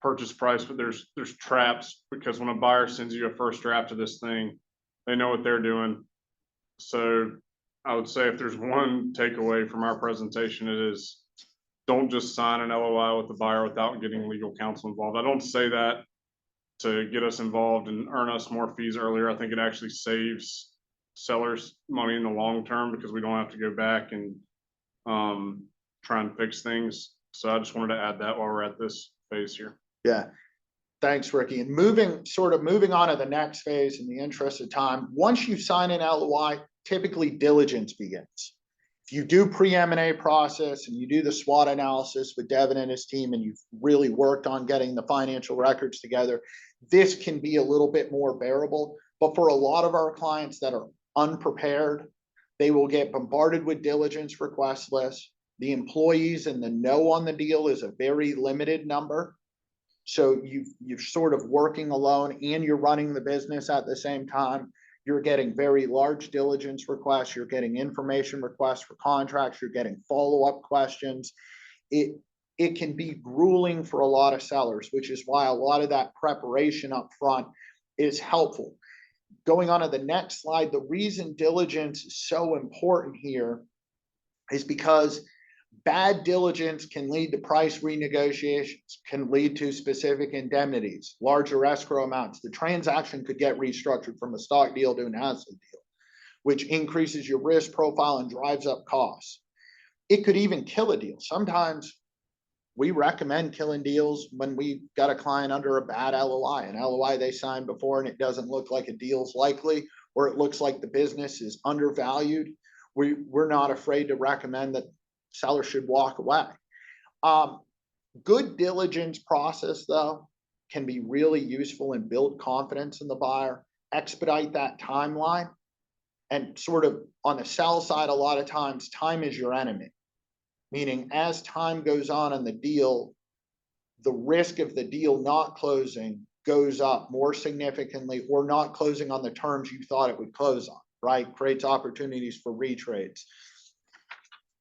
purchase price, but there's traps, because when a buyer sends you a first draft of this thing, they know what they're doing. So I would say if there's one takeaway from our presentation, it is don't just sign an LOI with the buyer without getting legal counsel involved. I don't say that to get us involved and earn us more fees earlier. I think it actually saves sellers money in the long term because we don't have to go back and try and fix things. So I just wanted to add that while we're at this phase here. Yeah. Thanks, Ricky. And moving on to the next phase in the interest of time, once you sign an LOI, typically diligence begins. If you do pre-M&A process and you do the SWOT analysis with Devin and his team, and you've really worked on getting the financial records together, this can be a little bit more bearable. But for a lot of our clients that are unprepared, they will get bombarded with diligence request lists. The employees and the know on the deal is a very limited number. So you're sort of working alone and you're running the business at the same time. You're getting very large diligence requests. You're getting information requests for contracts. You're getting follow-up questions. It can be grueling for a lot of sellers, which is why a lot of that preparation up front is helpful. Going on to the next slide, the reason diligence is so important here is because bad diligence can lead to price renegotiations, can lead to specific indemnities, larger escrow amounts. The transaction could get restructured from a stock deal to an asset deal, which increases your risk profile and drives up costs. It could even kill a deal. Sometimes we recommend killing deals when we got a client under a bad LOI, an LOI they signed before and it doesn't look like a deal's likely, or it looks like the business is undervalued. We're not afraid to recommend that sellers should walk away. Good diligence process, though, can be really useful and build confidence in the buyer, expedite that timeline, and sort of on the sell side, a lot of times time is your enemy. Meaning as time goes on in the deal, the risk of the deal not closing goes up more significantly, or not closing on the terms you thought it would close on, right? Creates opportunities for retrades.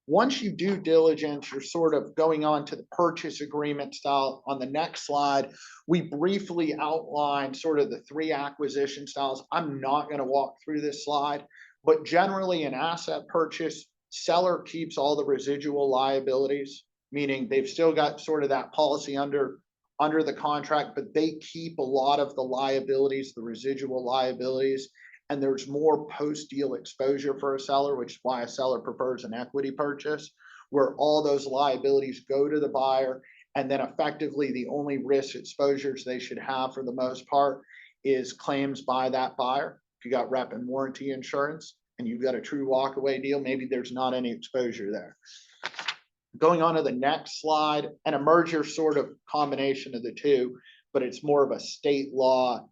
Once you do diligence, you're sort of going on to the purchase agreement style. On the next slide, we briefly outline sort of the 3 acquisition styles. I'm not going to walk through this slide, but generally an asset purchase, seller keeps all the residual liabilities, meaning they've still got sort of that policy under the contract, but they keep a lot of the liabilities, the residual liabilities. And there's more post-deal exposure for a seller, which is why a seller prefers an equity purchase, where all those liabilities go to the buyer. And then effectively the only risk exposures they should have for the most part is claims by that buyer. If you got rep and warranty insurance and you've got a true walkaway deal, maybe there's not any exposure there. Going on to the next slide, and a merger sort of combination of the two, but it's more of a state law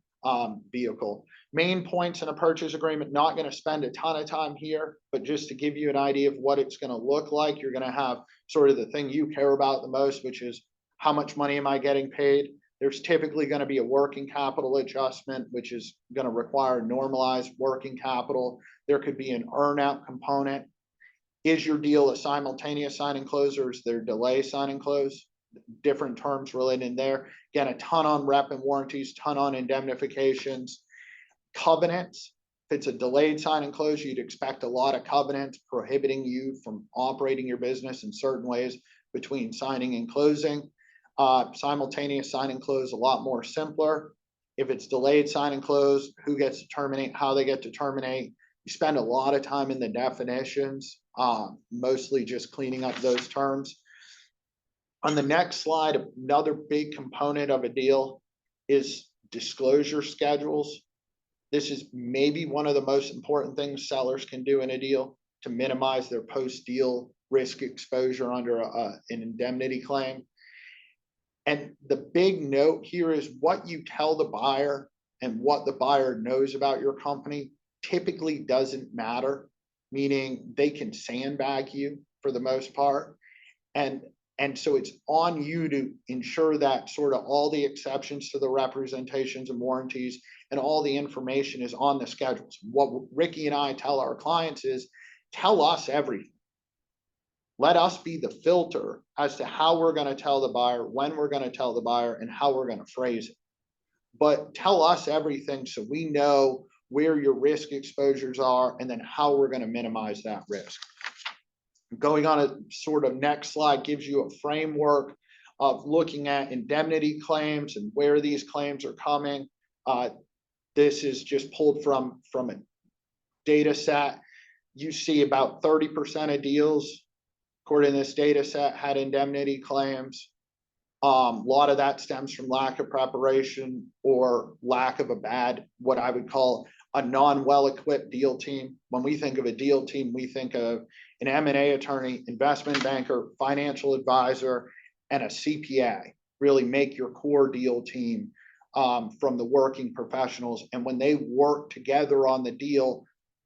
vehicle. Main points in a purchase agreement, not going to spend a ton of time here, but just to give you an idea of what it's going to look like, you're going to have sort of the thing you care about the most, which is how much money am I getting paid? There's typically going to be a working capital adjustment, which is going to require normalized working capital. There could be an earn-out component. Is your deal a simultaneous sign and close, or is there delay sign and close? Different terms related in there. Again, a ton on rep and warranties, ton on indemnifications. Covenants, if it's a delayed sign and close, you'd expect a lot of covenants prohibiting you from operating your business in certain ways between signing and closing. Simultaneous sign and close, a lot more simpler. If it's delayed sign and close, who gets to terminate, how they get to terminate. You spend a lot of time in the definitions, mostly just cleaning up those terms. On the next slide, another big component of a deal is disclosure schedules. This is maybe one of the most important things sellers can do in a deal to minimize their post-deal risk exposure under an indemnity claim. And the big note here is what you tell the buyer and what the buyer knows about your company typically doesn't matter, meaning they can sandbag you for the most part. And so it's on you to ensure that sort of all the exceptions to the representations and warranties and all the information is on the schedules. What Ricky and I tell our clients is, tell us everything. Let us be the filter as to how we're going to tell the buyer, when we're going to tell the buyer, and how we're going to phrase it. But tell us everything so we know where your risk exposures are and then how we're going to minimize that risk. Going on a sort of next slide gives you a framework of looking at indemnity claims and where these claims are coming. This is just pulled from a data set. You see about 30% of deals, according to this data set, had indemnity claims. A lot of that stems from lack of preparation or lack of what I would call a non-well-equipped deal team. When we think of a deal team, we think of an M&A attorney, investment banker, financial advisor, and a CPA. Really make your core deal team from the working professionals. And when they work together on the deal,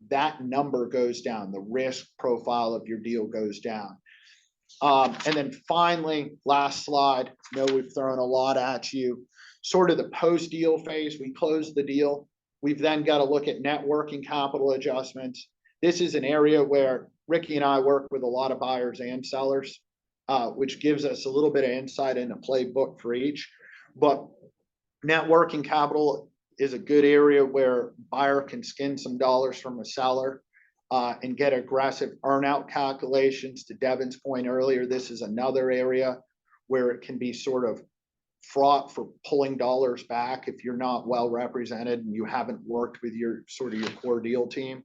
that number goes down. The risk profile of your deal goes down. And then finally, last slide, I know we've thrown a lot at you, sort of the post-deal phase. We close the deal. We've then got to look at net working capital adjustments. This is an area where Ricky and I work with a lot of buyers and sellers, which gives us a little bit of insight in a playbook for each. But net working capital is a good area where buyer can skin some dollars from a seller. And get aggressive earnout calculations. To Devin's point earlier, this is another area where it can be sort of fraught for pulling dollars back if you're not well represented and you haven't worked with your core deal team.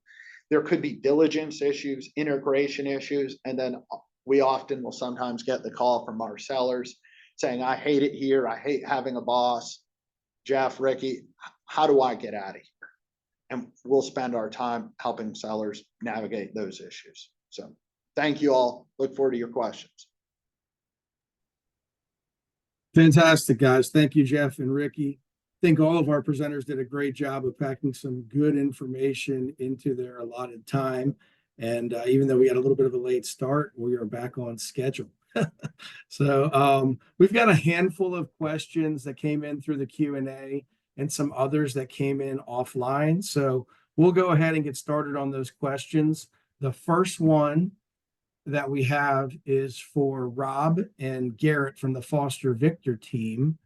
There could be diligence issues, integration issues, and then we often will sometimes get the call from our sellers saying, I hate it here. I hate having a boss. Jeff, Ricky, how do I get out of here? And we'll spend our time helping sellers navigate those issues. So thank you all. Look forward to your questions. Fantastic, guys. Thank you, Jeff and Ricky. I think all of our presenters did a great job of packing some good information into their allotted time. And even though we had a little bit of a late start, we are back on schedule. So we've got a handful of questions that came in through the Q&A and some others that came in offline. So we'll go ahead and get started on those questions. The first one that we have is for Rob and Garrett from the Foster Victor team.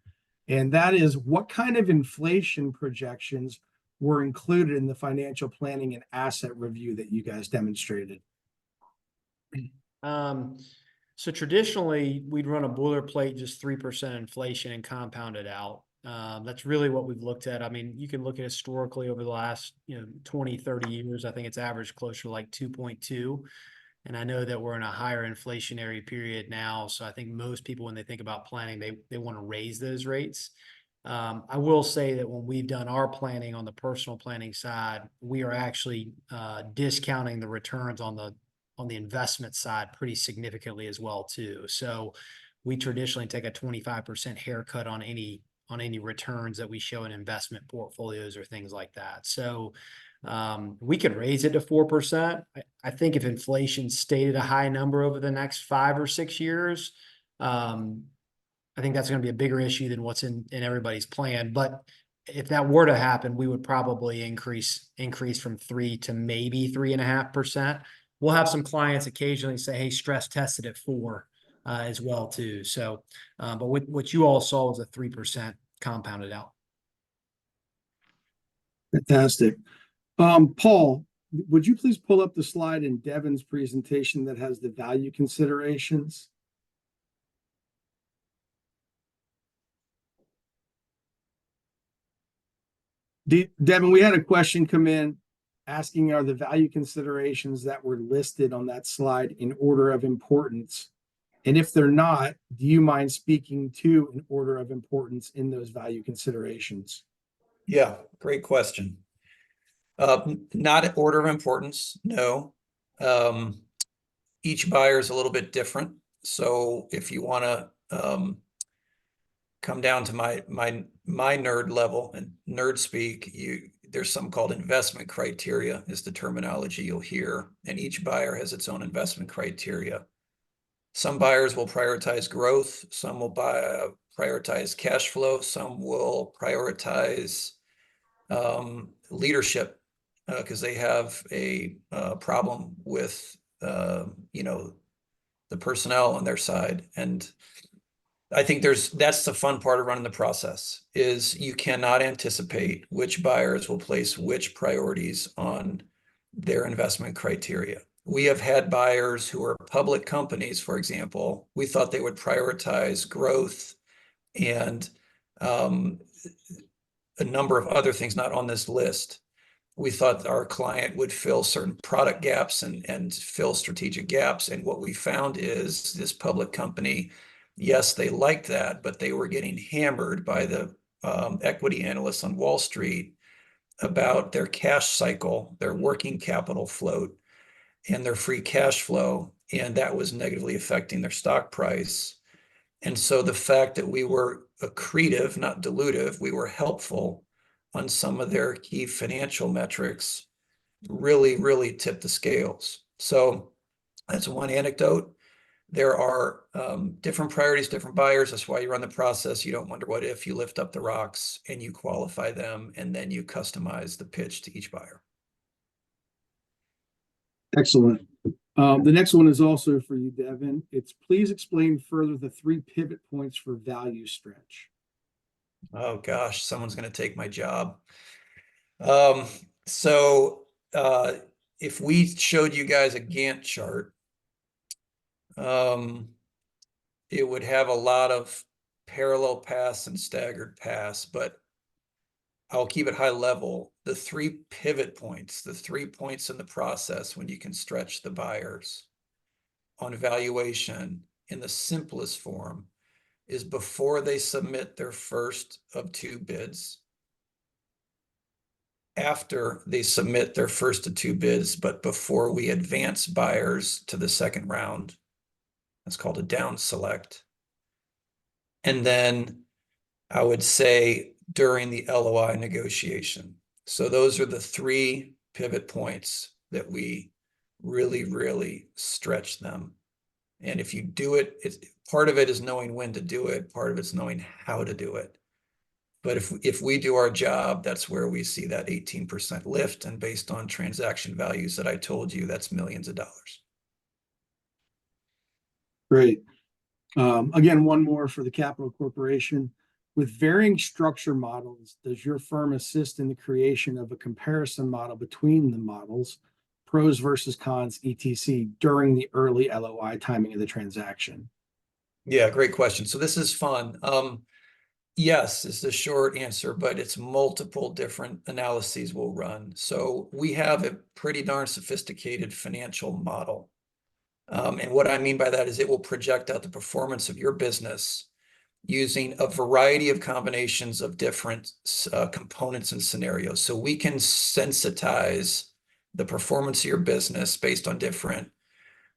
And that is, what kind of inflation projections were included in the financial planning and asset review that you guys demonstrated? So traditionally, we'd run a boilerplate, just 3% inflation and compound it out. That's really what we've looked at. I mean, you can look at historically over the last 20, 30 years. I think it's averaged closer to like 2.2. And I know that we're in a higher inflationary period now. So I think most people, when they think about planning, they want to raise those rates. I will say that when we've done our planning on the personal planning side, we are actually discounting the returns on the investment side pretty significantly as well too. So we traditionally take a 25% haircut on any returns that we show in investment portfolios or things like that. So we could raise it to 4%. I think if inflation stayed at a high number over the next 5 or 6 years, I think that's going to be a bigger issue than what's in everybody's plan. But if that were to happen, we would probably increase from 3 to maybe 3.5%. We'll have some clients occasionally say, hey, stress tested at 4 as well too. So, but what you all saw was a 3% compounded out. Fantastic. Paul, would you please pull up the slide in Devin's presentation that has the value considerations? Devin, we had a question come in asking, are the value considerations that were listed on that slide in order of importance? And if they're not, do you mind speaking to an order of importance in those value considerations? Yeah, great question. Not in order of importance, no. Each buyer is a little bit different. So if you want to come down to my nerd level and nerd speak, there's some called investment criteria is the terminology you'll hear, and each buyer has its own investment criteria. Some buyers will prioritize growth, some will prioritize cash flow, some will prioritize leadership because they have a problem with the personnel on their side. And I think that's the fun part of running the process is you cannot anticipate which buyers will place which priorities on their investment criteria. we have had buyers who are public companies, for example. We thought they would prioritize growth and a number of other things not on this list. We thought our client would fill certain product gaps and fill strategic gaps. And what we found is this public company, yes, they liked that, but they were getting hammered by the equity analysts on Wall Street about their cash cycle, their working capital float, and their free cash flow. And that was negatively affecting their stock price. And so the fact that we were accretive, not dilutive, we were helpful on some of their key financial metrics really, really tipped the scales. So that's one anecdote. There are different priorities, different buyers. That's why you run the process. You don't wonder what if. You lift up the rocks and you qualify them, and then you customize the pitch to each buyer. Excellent. The next one is also for you, Devin. It's please explain further the 3 pivot points for value stretch. Oh gosh, someone's going to take my job. So if we showed you guys a Gantt chart, it would have a lot of parallel paths and staggered paths, but I'll keep it high level. The 3 pivot points, the 3 points in the process when you can stretch the buyers on valuation in the simplest form is before they submit their first of 2 bids, after they submit their first of 2 bids, but before we advance buyers to the second round. That's called a down select. And then I would say during the LOI negotiation. So those are the 3 pivot points that we really, really stretch them. And if you do it, part of it is knowing when to do it. Part of it's knowing how to do it. But if we do our job, that's where we see that 18% lift. And based on transaction values that I told you, that's millions of dollars. Great. Again, one more for the Capital Corporation. With varying structure models, does your firm assist in the creation of a comparison model between the models, pros versus cons, etc., during the early LOI timing of the transaction? Yeah, great question. So this is fun. Yes, is the short answer, but it's multiple different analyses we'll run. So we have a pretty darn sophisticated financial model. And what I mean by that is it will project out the performance of your business using a variety of combinations of different components and scenarios. So we can sensitize the performance of your business based on different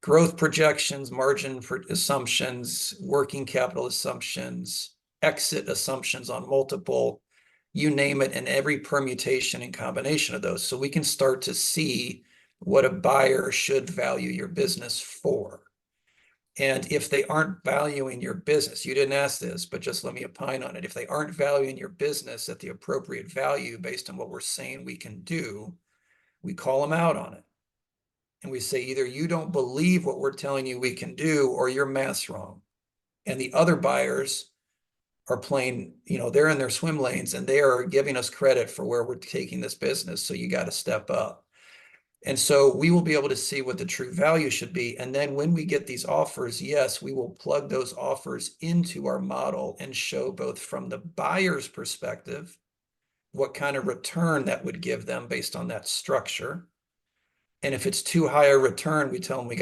growth projections, margin assumptions, working capital assumptions, exit assumptions on multiple, you name it, and every permutation and combination of those. So we can start to see what a buyer should value your business for. And if they aren't valuing your business, you didn't ask this, but just let me opine on it. If they aren't valuing your business at the appropriate value based on what we're saying we can do, we call them out on it. And we say, either you don't believe what we're telling you we can do, or your math's wrong. And the other buyers are playing, they're in their swim lanes and they are giving us credit for where we're taking this business. So you got to step up. And so we will be able to see what the true value should be. And then when we get these offers, yes, we will plug those offers into our model and show both from the buyer's perspective, what kind of return that would give them based on that structure. And if it's too high a return, we tell them they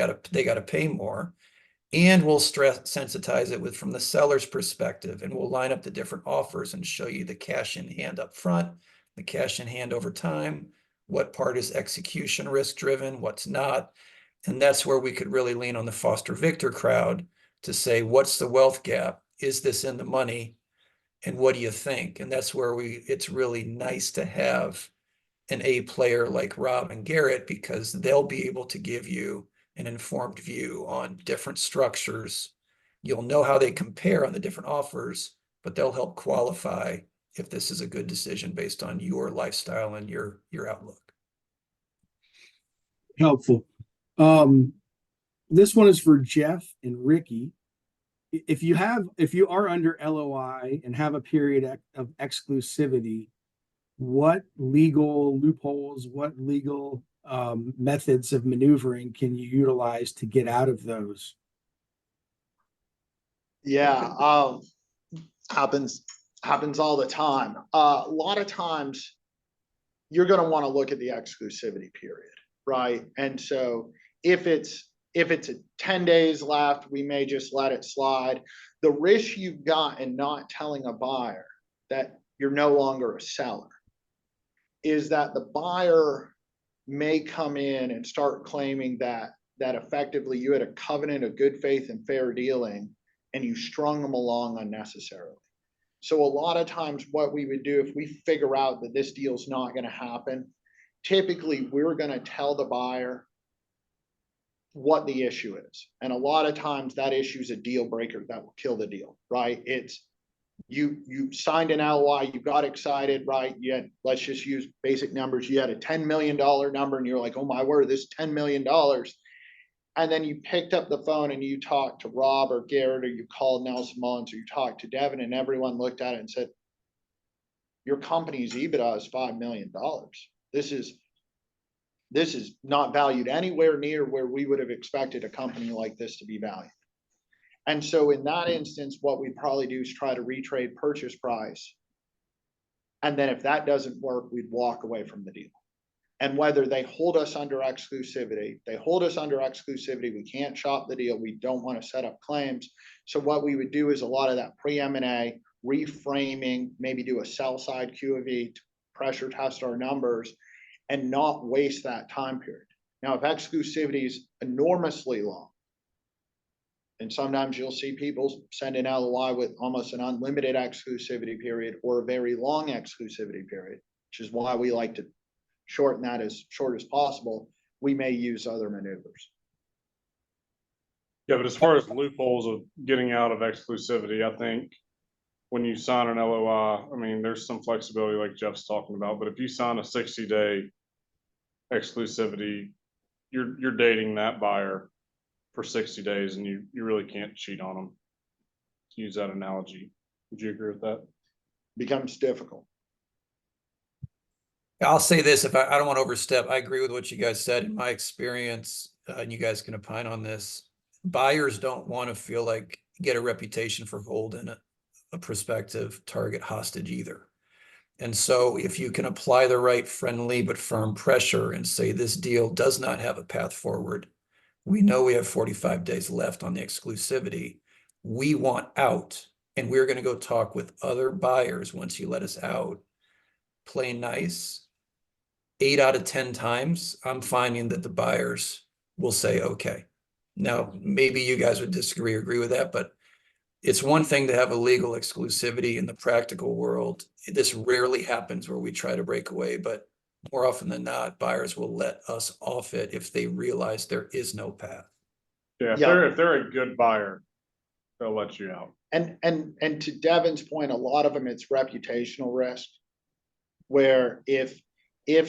got to pay more. And we'll sensitize it from the seller's perspective, and we'll line up the different offers and show you the cash in hand up front, the cash in hand over time, what part is execution risk driven, what's not. And that's where we could really lean on the Foster Victor crowd to say, what's the wealth gap? Is this in the money? And what do you think? And that's where it's really nice to have an A player like Rob and Garrett, because they'll be able to give you an informed view on different structures. You'll know how they compare on the different offers, but they'll help qualify if this is a good decision based on your lifestyle and your outlook. Helpful. This one is for Jeff and Ricky. If you are under LOI and have a period of exclusivity, what legal loopholes, what legal methods of maneuvering can you utilize to get out of those? Yeah, happens all the time. A lot of times you're going to want to look at the exclusivity period, right? And so if it's a 10 days left, we may just let it slide. The risk you've got in not telling a buyer that you're no longer a seller is that the buyer may come in and start claiming that effectively you had a covenant of good faith and fair dealing and you strung them along unnecessarily. So a lot of times what we would do if we figure out that this deal's not going to happen, typically we're going to tell the buyer what the issue is. And a lot of times that issue is a deal breaker that will kill the deal, right? It's you signed an LOI, you got excited, right? You had, let's just use basic numbers. You had a $10 million number and you're like, oh my word, this is $10 million. And then you picked up the phone and you talked to Rob or Garrett, or you called Nelson Mullins, or you talked to Devin, and everyone looked at it and said, your company's EBITDA is $5 million. This is not valued anywhere near where we would have expected a company like this to be valued. And so in that instance, what we probably do is try to retrade purchase price. And then if that doesn't work, we'd walk away from the deal. And whether they hold us under exclusivity, we can't shop the deal. We don't want to set up claims. So what we would do is a lot of that pre-M&A, reframing, maybe do a sell side QOV to pressure test our numbers and not waste that time period. Now, if exclusivity is enormously long, and sometimes you'll see people send an LOI with almost an unlimited exclusivity period or a very long exclusivity period, which is why we like to shorten that as short as possible. We may use other maneuvers. Yeah, but as far as loopholes of getting out of exclusivity, I think when you sign an LOI, I mean, there's some flexibility like Jeff's talking about, but if you sign a 60-day exclusivity, you're dating that buyer for 60 days and you really can't cheat on them. To use that analogy. Would you agree with that? Becomes difficult. I'll say this, if I don't want to overstep, I agree with what you guys said. In my experience, and you guys can opine on this, buyers don't want to feel like get a reputation for holding a prospective target hostage either. And so if you can apply the right friendly but firm pressure and say this deal does not have a path forward, we know we have 45 days left on the exclusivity, we want out, and we're going to go talk with other buyers once you let us out, play nice. 8 out of 10 times, I'm finding that the buyers will say, okay. Now, maybe you guys would disagree or agree with that, but it's one thing to have a legal exclusivity in the practical world. This rarely happens where we try to break away, but more often than not, buyers will let us off it if they realize there is no path. Yeah, if they're a good buyer, they'll let you out. And to Devin's point, a lot of them, it's reputational risk, where if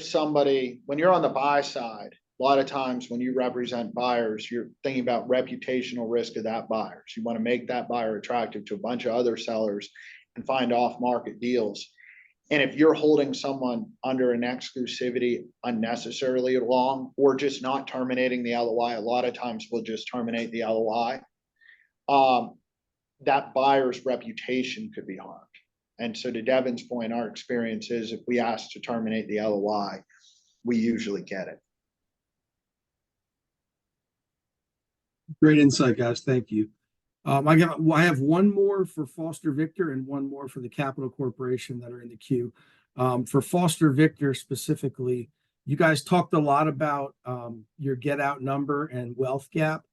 somebody, when you're on the buy side, a lot of times when you represent buyers, you're thinking about reputational risk of that buyer. So you want to make that buyer attractive to a bunch of other sellers and find off-market deals. And if you're holding someone under an exclusivity unnecessarily long, or just not terminating the LOI, a lot of times we'll just terminate the LOI. That buyer's reputation could be harmed. And so to Devin's point, our experience is if we ask to terminate the LOI, we usually get it. Great insight, guys. Thank you. I have one more for Foster Victor and one more for the Capital Corporation that are in the queue. For Foster Victor specifically, you guys talked a lot about your get out number and wealth gap.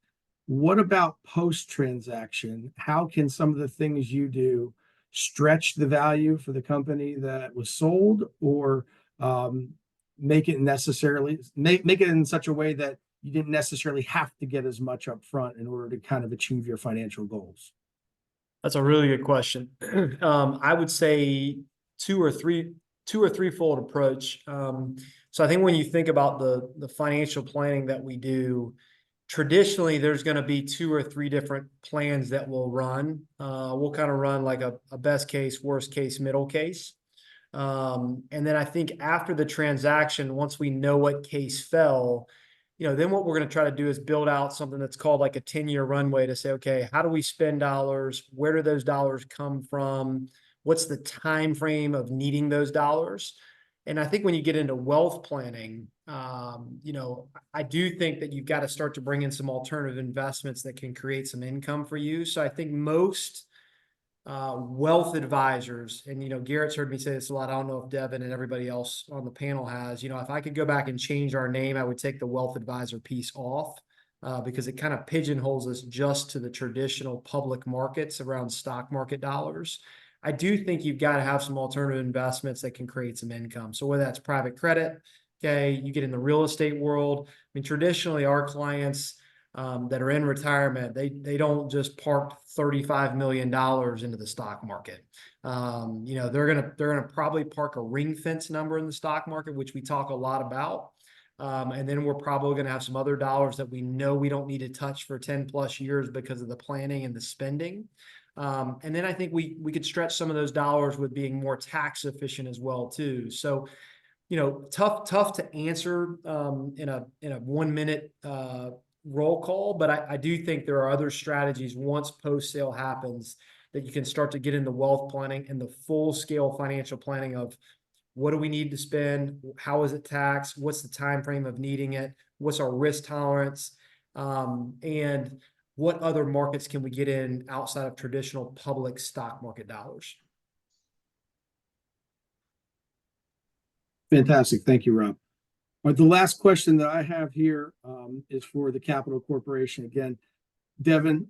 What about post-transaction? How can some of the things you do stretch the value for the company that was sold, or make it in such a way that you didn't necessarily have to get as much up front in order to kind of achieve your financial goals? That's a really good question. I would say two or threefold approach. So I think when you think about the financial planning that we do, traditionally there's going to be 2 or 3 different plans that we'll run. We'll kind of run like a best case, worst case, middle case. And then I think after the transaction, once we know what case fell, then what we're going to try to do is build out something that's called like a 10-year runway to say, okay, how do we spend dollars? Where do those dollars come from? What's the time frame of needing those dollars? And I think when you get into wealth planning, I do think that you've got to start to bring in some alternative investments that can create some income for you. So I think most wealth advisors, and Garrett's heard me say this a lot. I don't know if Devin and everybody else on the panel has. If I could go back and change our name, I would take the wealth advisor piece off because it kind of pigeonholes us just to the traditional public markets around stock market dollars. I do think you've got to have some alternative investments that can create some income. So whether that's private credit, okay, you get in the real estate world. I mean, traditionally our clients that are in retirement, they don't just park $35 million into the stock market. They're gonna probably park a ring fence number in the stock market, which we talk a lot about. And then we're probably going to have some other dollars that we know we don't need to touch for 10 plus years because of the planning and the spending. And then I think we could stretch some of those dollars with being more tax efficient as well too. So, tough to answer in a 1 minute roll call, but I do think there are other strategies once post sale happens that you can start to get into wealth planning and the full scale financial planning of what do we need to spend, how is it taxed, what's the time frame of needing it, what's our risk tolerance, and what other markets can we get in outside of traditional public stock market dollars. Fantastic. Thank you, Rob. All right, the last question that I have here is for the Capital Corporation. Again, Devin,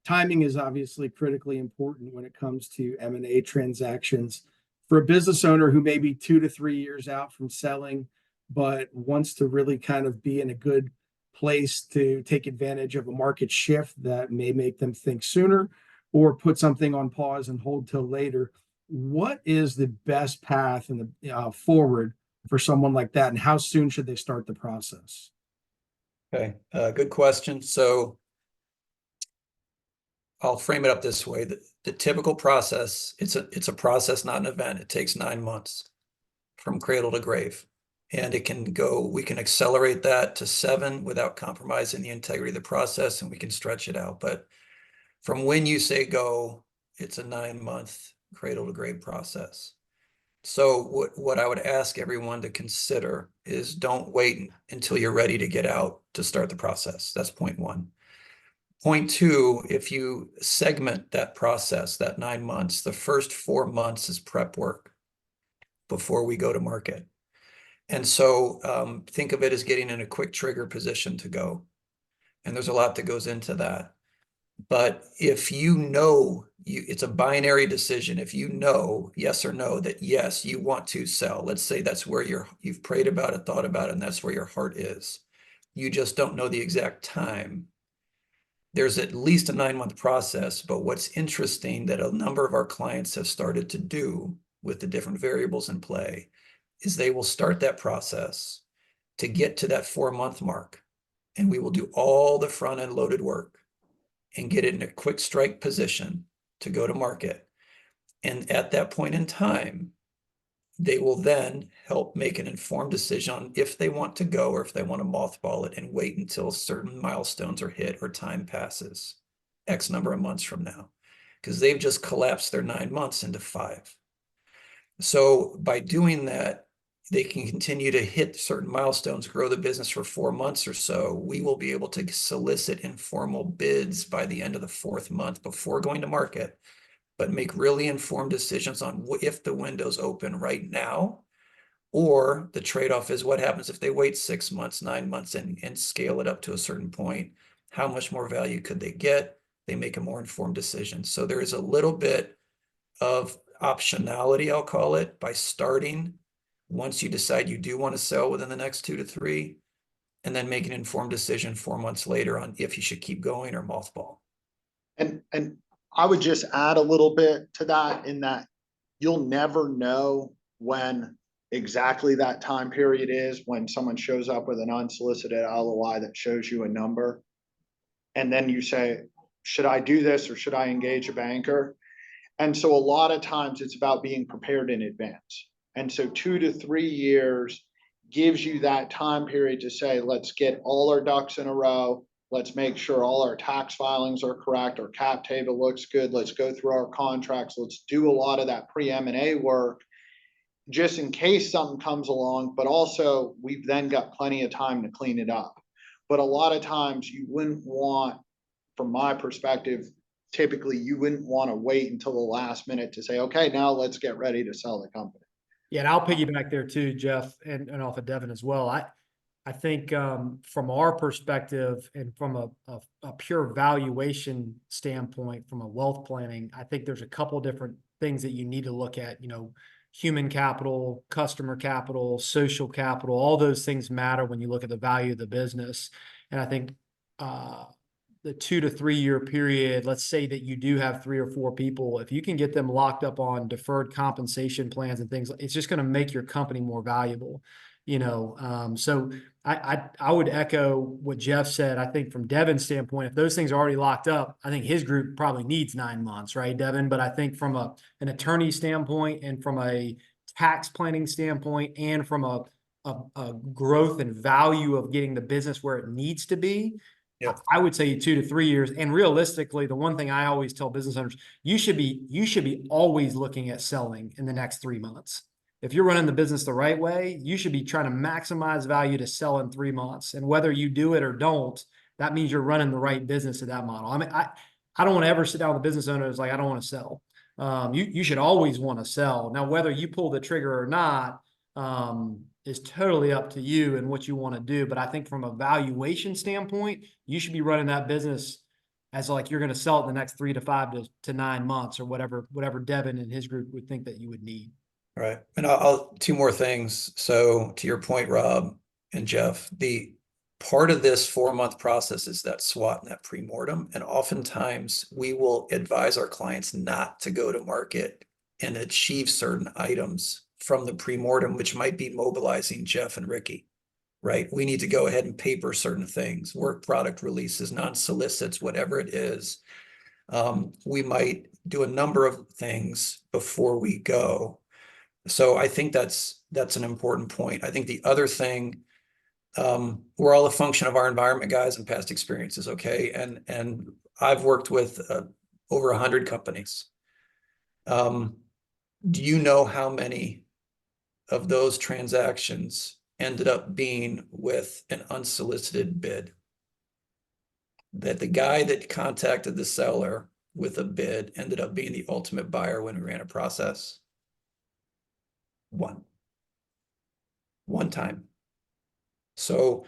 timing is obviously critically important when it comes to M&A transactions. For a business owner who may be 2 to 3 years out from selling, but wants to really kind of be in a good place to take advantage of a market shift that may make them think sooner or put something on pause and hold till later, what is the best path in the forward for someone like that, and how soon should they start the process? Okay, good question. So I'll frame it up this way. The typical process, it's a process, not an event. It takes 9 months from cradle to grave. And we can accelerate that to 7 without compromising the integrity of the process, and we can stretch it out. But from when you say go, it's a 9-month cradle to grave process. So what I would ask everyone to consider is don't wait until you're ready to get out to start the process. That's point 1. Point 2, if you segment that process, that 9 months, the first 4 months is prep work before we go to market. And so think of it as getting in a quick trigger position to go. And there's a lot that goes into that. But if it's a binary decision. If you know, yes or no, that yes, you want to sell. Let's say that's where you've prayed about it, thought about it, and that's where your heart is. You just don't know the exact time. There's at least a 9-month process. But what's interesting that a number of our clients have started to do with the different variables in play is they will start that process to get to that 4-month mark. And we will do all the front end loaded work and get it in a quick strike position to go to market. And at that point in time, they will then help make an informed decision on if they want to go or if they want to mothball it and wait until certain milestones are hit or time passes X number of months from now, because they've just collapsed their 9 months into 5. So by doing that, they can continue to hit certain milestones, grow the business for 4 months or so. We will be able to solicit informal bids by the end of the 4th month before going to market, but make really informed decisions on if the window's open right now, or the trade-off is what happens if they wait 6 months, 9 months and scale it up to a certain point. How much more value could they get? They make a more informed decision. So there is a little bit of optionality, I'll call it, by starting once you decide you do want to sell within the next 2 to 3, and then make an informed decision 4 months later on if you should keep going or mothball. And I would just add a little bit to that in that you'll never know when exactly that time period is when someone shows up with an unsolicited LOI that shows you a number. And then you say, should I do this or should I engage a banker? And so a lot of times it's about being prepared in advance. And so 2 to 3 years gives you that time period to say, let's get all our ducks in a row. Let's make sure all our tax filings are correct. Our cap table looks good. Let's go through our contracts. Let's do a lot of that pre-M&A work just in case something comes along, but also we've then got plenty of time to clean it up. But a lot of times you wouldn't want, from my perspective, typically you wouldn't want to wait until the last minute to say, okay, now let's get ready to sell the company. Yeah, and I'll piggyback there too, Jeff, and off of Devin as well. I think from our perspective and from a pure valuation standpoint, from a wealth planning, I think there's a couple different things that you need to look at, human capital, customer capital, social capital, all those things matter when you look at the value of the business. And I think the 2 to 3 year period, let's say that you do have 3 or 4 people, if you can get them locked up on deferred compensation plans and things, it's just going to make your company more valuable. So I would echo what Jeff said. I think from Devin's standpoint, if those things are already locked up, I think his group probably needs 9 months, right, Devin? But I think from an attorney standpoint and from a tax planning standpoint and from a growth and value of getting the business where it needs to be, Yep. I would say 2 to 3 years. And realistically, the one thing I always tell business owners, you should be always looking at selling in the next 3 months. If you're running the business the right way, you should be trying to maximize value to sell in 3 months. And whether you do it or don't, that means you're running the right business at that model. I mean, I don't want to ever sit down with a business owner who's like, I don't want to sell. You should always want to sell. Now, whether you pull the trigger or not is totally up to you and what you want to do. But I think from a valuation standpoint, you should be running that business as like you're going to sell it in the next 3 to 5 to 9 months or whatever Devin and his group would think that you would need. Right. And I'll 2 more things. So to your point, Rob and Jeff, the part of this 4-month process is that SWOT and that pre-mortem. And oftentimes we will advise our clients not to go to market and achieve certain items from the pre-mortem, which might be mobilizing Jeff and Ricky, right? We need to go ahead and paper certain things, work product releases, non-solicits, whatever it is. We might do a number of things before we go. So I think that's an important point. I think the other thing, we're all a function of our environment, guys, and past experiences. Okay. And I've worked with over 100 companies. Do you know how many of those transactions ended up being with an unsolicited bid? That the guy that contacted the seller with a bid ended up being the ultimate buyer when we ran a process? One time. So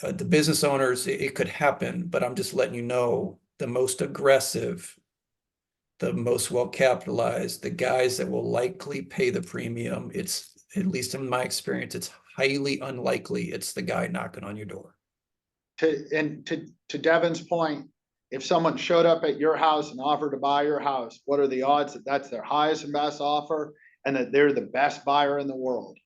the business owners, it could happen, but I'm just letting you know, the most aggressive, the most well-capitalized, the guys that will likely pay the premium, it's, at least in my experience, it's highly unlikely it's the guy knocking on your door. To Devin's point, if someone showed up at your house and offered to buy your house, what are the odds that that's their highest and best offer and that they're the best buyer in the world?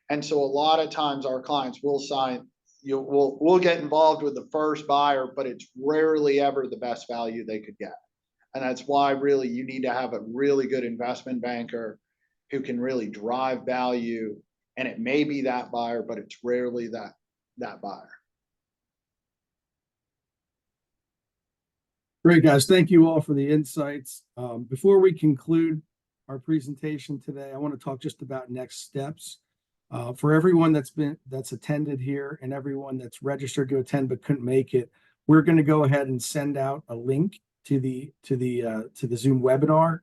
And so a lot of times our clients will sign, we'll get involved with the first buyer, but it's rarely ever the best value they could get. And that's why really you need to have a really good investment banker who can really drive value. And it may be that buyer, but it's rarely that buyer. Great, guys. Thank you all for the insights. Before we conclude our presentation today, I want to talk just about next steps. For everyone that's attended here and everyone that's registered to attend but couldn't make it, we're going to go ahead and send out a link to the Zoom webinar,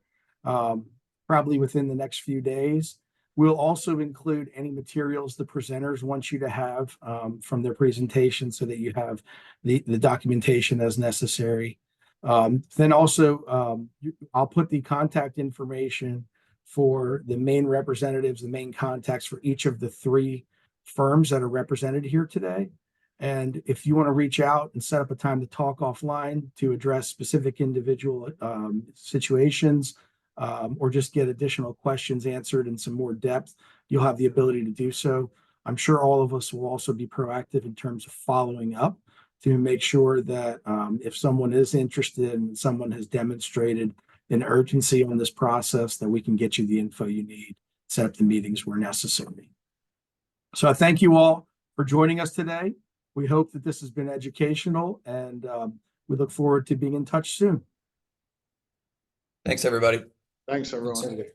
probably within the next few days. We'll also include any materials the presenters want you to have from their presentation so that you have the documentation as necessary. Then also, I'll put the contact information for the main representatives, the main contacts for each of the 3 firms that are represented here today. And if you want to reach out and set up a time to talk offline to address specific individual situations, or just get additional questions answered in some more depth, you'll have the ability to do so. I'm sure all of us will also be proactive in terms of following up to make sure that if someone is interested and someone has demonstrated and urgency on this process that we can get you the info you need, set up the meetings where necessary. So I thank you all for joining us today. We hope that this has been educational, and we look forward to being in touch soon. Thanks, everybody. Thanks, everyone. Conservative.